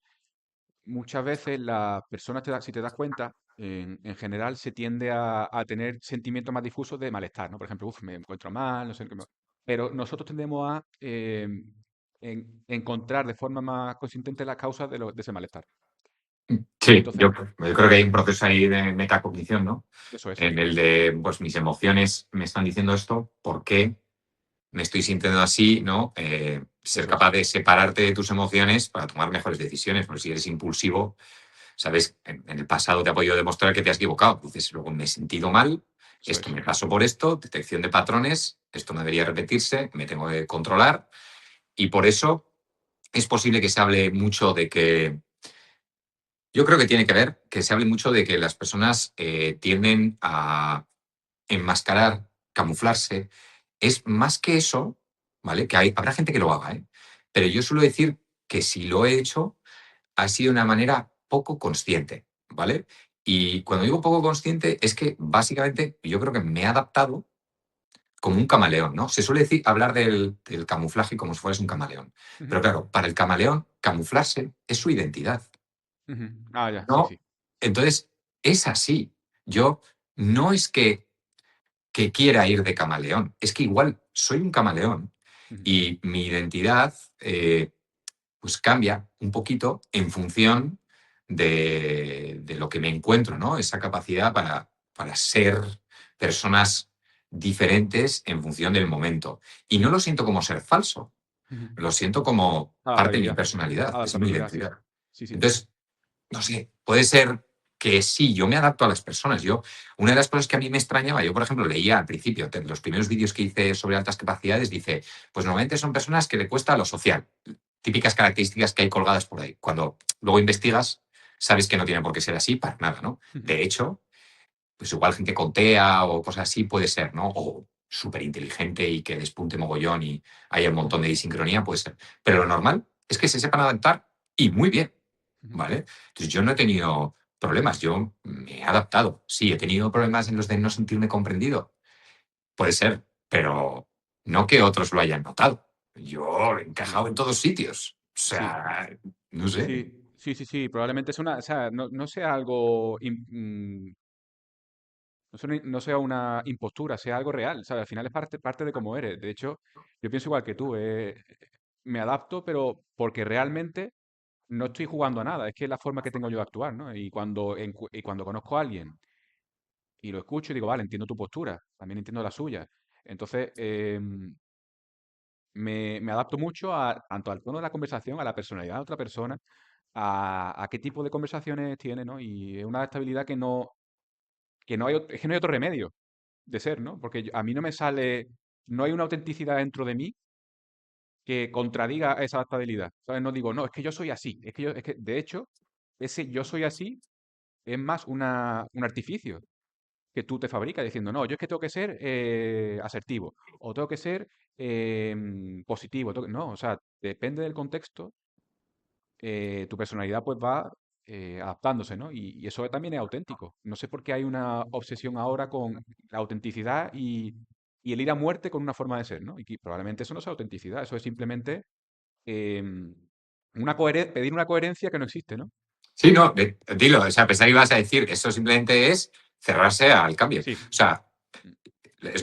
muchas veces las personas, si te das cuenta, en general se tiende a tener sentimientos más difusos de malestar, ¿no? Por ejemplo, me encuentro mal, no sé qué. Pero nosotros tendemos a encontrar de forma más consistente las causas de ese malestar. Sí, Entonces, yo creo que hay un proceso ahí de metacognición, ¿no? eso es. En el de, pues mis emociones me están diciendo esto, ¿por qué me estoy sintiendo así, ¿no? Ser Eso es. capaz de separarte de tus emociones para tomar mejores decisiones, porque si eres impulsivo, sabes, en el pasado te ha podido demostrar que te has equivocado. Dices, luego me he sentido mal, Eso esto es. me pasó por esto, detección de patrones, esto no debería repetirse, me tengo que controlar. Y por eso es posible que se hable mucho de que, yo creo que tiene que ver, que se hable mucho de que las personas tienden a enmascarar, camuflarse. Es más que eso, ¿vale? Que habrá gente que lo haga, ¿eh? Pero yo suelo decir que si lo he hecho, ha sido de una manera poco consciente, ¿vale? Y cuando digo poco consciente, es que básicamente yo creo que me he adaptado como un camaleón, ¿no? Se suele decir, hablar del camuflaje como si fueras un camaleón. Ujú, Pero claro, para el camaleón, camuflarse es su identidad, ujú. Ah, ya, sí, ¿no? sí. Entonces, es así. Yo no es que quiera ir de camaleón, es que igual soy un camaleón Ujú, y mi identidad pues cambia un poquito en función de lo que me encuentro, ¿no? Esa capacidad para ser personas diferentes en función del momento. Y no lo siento como ser falso, ujú. lo siento como parte de mi Adaptabilidad. personalidad, es mi Adaptabilidad, sí. identidad. Sí, sí. Entonces, no sé, puede ser que sí, yo me adapto a las personas. Una de las cosas que a mí me extrañaba, yo por ejemplo leía al principio, de los primeros vídeos que hice sobre altas capacidades, dice, pues normalmente son personas que le cuesta lo social, típicas características que hay colgadas por ahí. Cuando luego investigas, sabes que no tiene por qué ser así para nada, ¿no? Ujú, De hecho, pues igual gente con TEA o cosas así puede ser, ¿no? O súper inteligente y que despunte mogollón y haya un montón de disincronía, puede ser. Pero lo normal es que se sepan adaptar y muy bien, ujú. ¿vale? Entonces yo no he tenido problemas, yo me he adaptado. Sí, he tenido problemas en los de no sentirme comprendido, puede ser, pero no que otros lo hayan notado. Yo he Sí, encajado en todos sitios. O sí, sea, no sé. sí, sí, sí, sí. Probablemente es una, o sea, no sea algo, no sea una impostura, sea algo real. ¿Sabes? Al final es parte de cómo eres. De hecho, yo pienso igual que tú. Me adapto, pero porque realmente no estoy jugando a nada. Es que es la forma que tengo yo de actuar, ¿no? Y cuando conozco a alguien y lo escucho y digo, vale, entiendo tu postura, también entiendo la suya. Entonces, me adapto mucho tanto al tono de la conversación, a la personalidad de otra persona, a qué tipo de conversaciones tiene, ¿no? Y es una adaptabilidad es que no hay otro remedio de ser, ¿no? Porque a mí no me sale, no hay una autenticidad dentro de mí que contradiga esa adaptabilidad. ¿Sabes? No digo, no, es que yo soy así. De hecho, ese yo soy así es más un artificio que tú te fabricas diciendo, no, yo es que tengo que ser asertivo o tengo que ser positivo. No, o sea, depende del contexto, tu personalidad pues va adaptándose, ¿no? Y eso también es auténtico. No sé por qué hay una obsesión ahora con la autenticidad y el ir a muerte con una forma de ser, ¿no? Y que probablemente eso no es autenticidad, eso es simplemente em, pedir una coherencia que no existe, ¿no? Sí, no, dilo. O sea, pensaba que ibas a decir, eso simplemente es cerrarse al cambio. O Sí. sea, es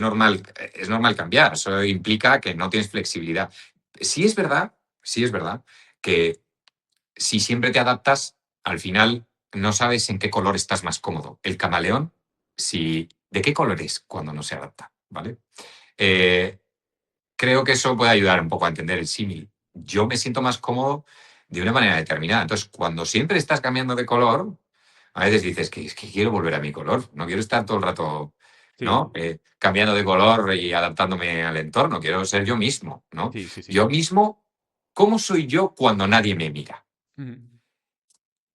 normal cambiar. Eso implica que no tienes flexibilidad. Sí es verdad que si siempre te adaptas, al final no sabes en qué color estás más cómodo. El camaleón, ¿de qué color es cuando no se adapta? ¿Vale? Eh, Creo que eso puede ayudar un poco a entender el símil. Yo me siento más cómodo de una manera determinada. Entonces, cuando siempre estás cambiando de color, a veces dices que es que quiero volver a mi color. No quiero estar todo el rato, Sí, ¿no? Cambiando de color y adaptándome al entorno. Quiero ser yo mismo, ¿no? sí, sí, sí. Yo mismo, ¿cómo soy yo cuando nadie me mira? Ujú,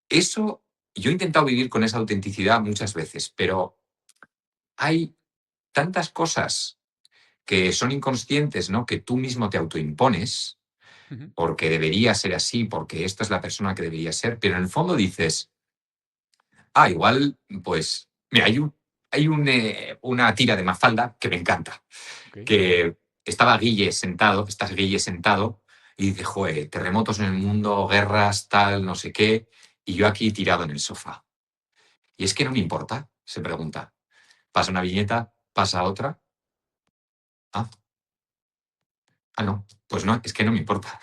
Eso, yo he intentado vivir con esa autenticidad muchas veces, pero hay tantas cosas que son inconscientes, ¿no? Que tú mismo te autoimpones, Ujú. porque debería ser así, porque esta es la persona que debería ser, pero en el fondo dices, igual, pues, mira, una tira de Mafalda que me encanta, Ok. que estás Guille sentado, y dice, joder, terremotos en el mundo, guerras, tal, no sé qué, y yo aquí tirado en el sofá. Y es que no me importa, se pregunta. Pasa una viñeta, pasa otra. Ah, no, pues no, es que no me importa.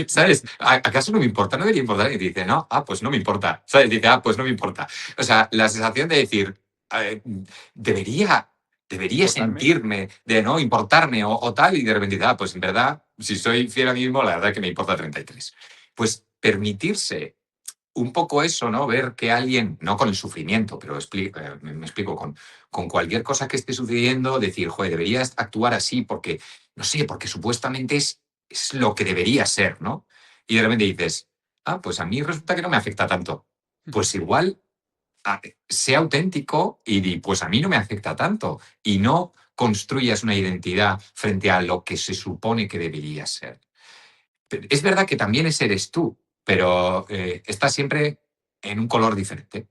¿Sabes? ¿Acaso no me importa? No debería importar. Y dice, no, pues no me importa. ¿Sabes? Dice, pues no me importa. O sea, la sensación de decir, eh, debería, debería ¿Importarme? sentirme, de no importarme o tal, y de repente dice, pues en verdad, si soy fiel a mí mismo, la verdad que me importa 33. Pues permitirse un poco eso, ¿no? Ver que alguien, no con el sufrimiento, pero me explico, con cualquier cosa que esté sucediendo, decir, joder, deberías actuar así porque, no sé, porque supuestamente es lo que debería ser, ¿no? Y de repente dices, pues a mí resulta que no me afecta tanto. Pues igual, sea auténtico y di, pues a mí no me afecta tanto. Y no construyas una identidad frente a lo que se supone que debería ser. Es verdad que también ese eres tú, pero está siempre en un color diferente.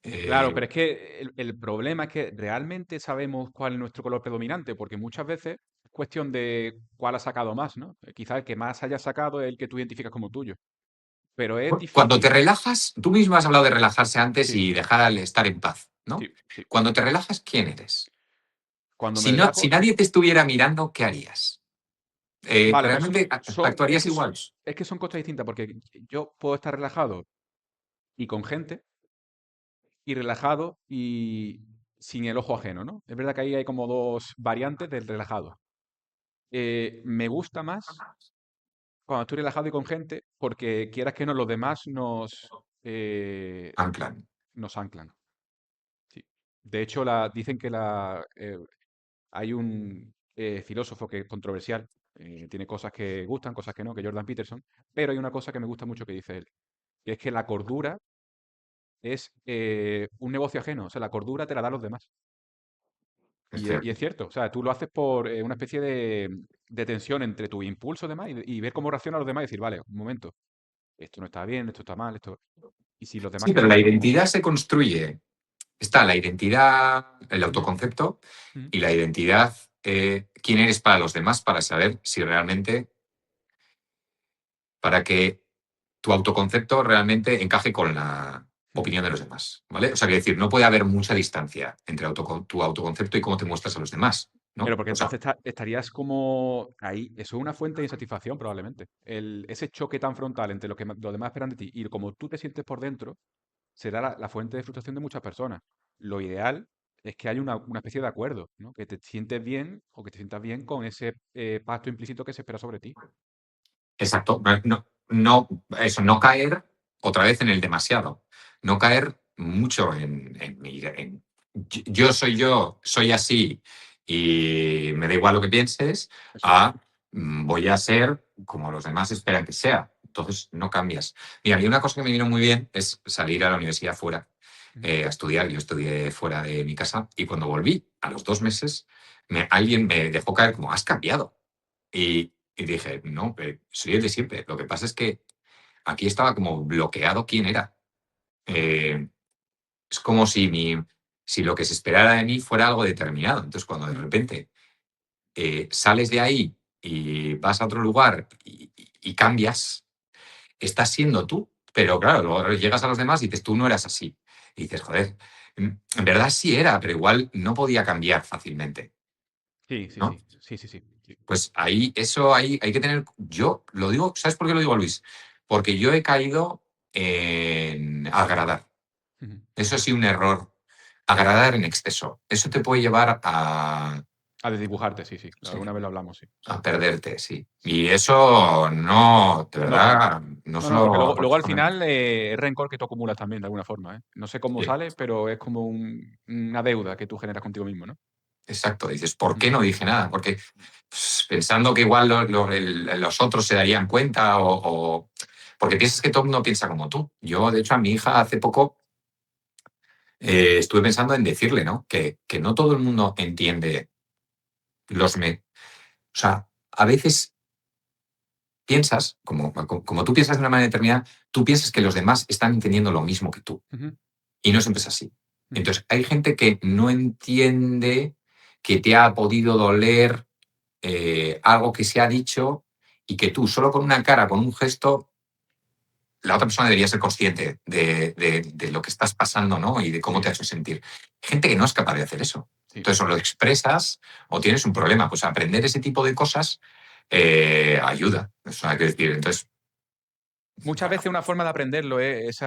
Claro, Eh, pero es que el problema es que realmente sabemos cuál es nuestro color predominante, porque muchas veces es cuestión de cuál ha sacado más, ¿no? Quizás el que más haya sacado es el que tú identificas como tuyo. Pero es Cuando te difícil. relajas, tú mismo has hablado de relajarse antes Sí, y dejar al estar en paz, ¿no? sí, sí. Cuando te relajas, ¿quién eres? Cuando me Si, no, si relajo, nadie te estuviera mirando, ¿qué harías? vale, pues ¿Realmente es actuarías que, igual? es que son cosas distintas, porque yo puedo estar relajado y con gente, y relajado y sin el ojo ajeno, ¿no? Es verdad que ahí hay como dos variantes del relajado. Me gusta más cuando estoy relajado y con gente, porque quieras que no, los demás eh, Anclan. nos anclan. Sí. De hecho, dicen que hay un filósofo que es controversial, tiene cosas que gustan, cosas que no, que Jordan Peterson, pero hay una cosa que me gusta mucho que dice él, que es que la cordura es un negocio ajeno, o sea, la cordura te la dan los demás. Es Y es cierto. cierto, o sea, tú lo haces por una especie de tensión entre tu impulso demás y ver cómo reaccionan los demás y decir, vale, un momento, esto no está bien, esto está mal, esto. Y si los demás Sí, pero la quieren como. identidad se construye. Está la identidad, el Ujú, autoconcepto ujú. y la identidad, quién eres para los demás, para saber si realmente, para que tu autoconcepto realmente encaje con la Ujú. opinión de los demás, ¿vale? O sea, que decir, no puede haber mucha distancia entre tu autoconcepto y cómo te muestras a los demás, Pero ¿no? porque O sea, entonces estarías como ahí. Eso es una fuente de insatisfacción, probablemente. Ese choque tan frontal entre lo que los demás esperan de ti y como tú te sientes por dentro será la fuente de frustración de muchas personas. Lo ideal es que haya una especie de acuerdo, ¿no? Que te sientes bien o que te sientas bien con ese pacto implícito que se espera sobre ti. exacto. Eso, no caer otra vez en el demasiado. No caer mucho yo soy yo, soy así y me da igual lo que pienses, Eso es. a voy a ser como los demás esperan que sea. Entonces no cambias. Mira, a mí una cosa que me vino muy bien es salir a la universidad fuera, Ujú. a estudiar. Yo estudié fuera de mi casa y cuando volví, a los 2 meses, alguien me dejó caer como, has cambiado. Y dije, no, soy el de siempre. Lo que pasa es que aquí estaba como bloqueado quién era. Ajá. Eh, es como si lo que se esperara de mí fuera algo determinado. Entonces, cuando de Ujú. repente sales de ahí y vas a otro lugar y cambias, estás siendo tú. Pero claro, luego llegas a los demás y dices, tú no eras así. Y dices, joder, en verdad sí era, pero igual no podía cambiar fácilmente, Sí, sí, ¿no? sí, sí, sí, sí, sí. Pues ahí, eso ahí hay que tener. Yo lo digo, ¿sabes por qué lo digo, Luis? Porque yo he caído en agradar. Ujú. Eso sí, un error. Agradar en exceso. Eso te puede llevar A desdibujarte, sí, sí. sí, Alguna vez lo hablamos, sí. a perderte, sí. Y eso no, de No, no. verdad, no No, no, porque solo. luego al final es rencor que tú acumulas también de alguna forma, ¿eh? No sé cómo Sí, sale, pero es como una deuda que tú generas contigo mismo, ¿no? exacto. Dices, ¿por Ujú. qué no dije nada? Porque pensando que igual los otros se darían cuenta porque piensas que todo el mundo piensa como tú. Yo, de hecho, a mi hija hace poco estuve pensando en decirle, ¿no? Que no todo el mundo entiende o sea, a veces piensas, como tú piensas de una manera determinada, tú piensas que los demás están entendiendo lo mismo que tú. Y no siempre es así. Entonces, hay gente que no entiende que te ha podido doler algo que se ha dicho y que tú, solo con una cara, con un gesto, la otra persona debería ser consciente de lo que estás pasando, ¿no? Y de cómo te ha hecho sentir. Hay gente que no es capaz de hacer eso. Sí. Entonces, o lo expresas o tienes un problema. Pues aprender ese tipo de cosas ayuda. Eso hay que decir. Entonces, Muchas veces una forma de aprenderlo es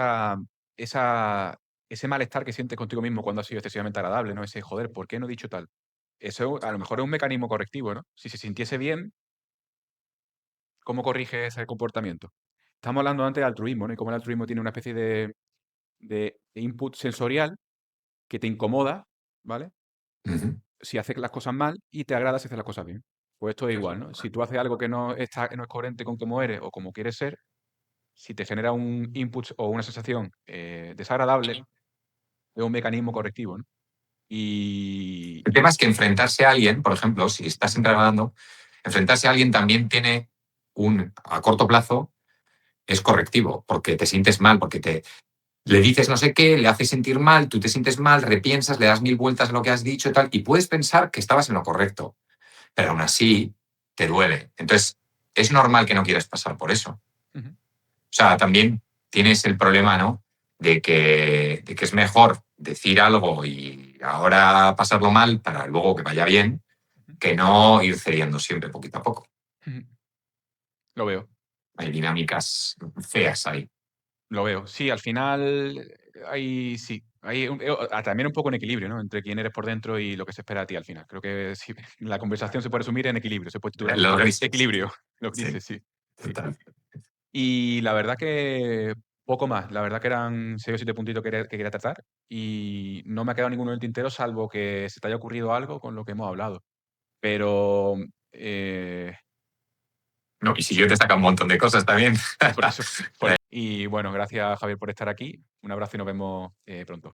ese malestar que sientes contigo mismo cuando ha sido excesivamente agradable, ¿no? Ese, joder, ¿por qué no he dicho tal? Eso a lo mejor es un mecanismo correctivo, ¿no? Si se sintiese bien, ¿cómo corrige ese comportamiento? Estamos hablando antes de altruismo, ¿no? Y cómo el altruismo tiene una especie de input sensorial que te incomoda, ¿vale? Si haces las cosas mal y te agrada si haces las cosas bien. Pues esto es igual, ¿no? Si tú haces algo que no es coherente con cómo eres o como quieres ser, si te genera un input o una sensación desagradable, es un mecanismo correctivo, ¿no? el tema es que enfrentarse a alguien, por ejemplo, si estás entrenando, enfrentarse a alguien también tiene a corto plazo, es correctivo, porque te sientes mal, porque le dices no sé qué, le haces sentir mal, tú te sientes mal, repiensas, le das 1000 vueltas a lo que has dicho y tal, y puedes pensar que estabas en lo correcto, pero aún así te duele. Entonces, es normal que no quieras pasar por eso. O sea, también tienes el problema, ¿no? De que es mejor decir algo y ahora pasarlo mal para luego que vaya bien, que no ir cediendo siempre poquito a poco. Lo veo. Hay dinámicas feas ahí. Lo veo. Sí, al final hay también un poco en equilibrio, ¿no? Entre quién eres por dentro y lo que se espera de ti al final. Creo que sí, la conversación se puede resumir en equilibrio, se puede titular Los grises. Equilibrio, los Sí, grises, sí. Sí. total. Y la verdad que poco más. La verdad que eran 6 o 7 puntitos que quería tratar y no me ha quedado ninguno en el tintero, salvo que se te haya ocurrido algo con lo que hemos hablado. Pero, No, y si yo te saca un montón de cosas también. por eso. Y bueno, gracias, Javier, por estar aquí. Un abrazo y nos vemos pronto.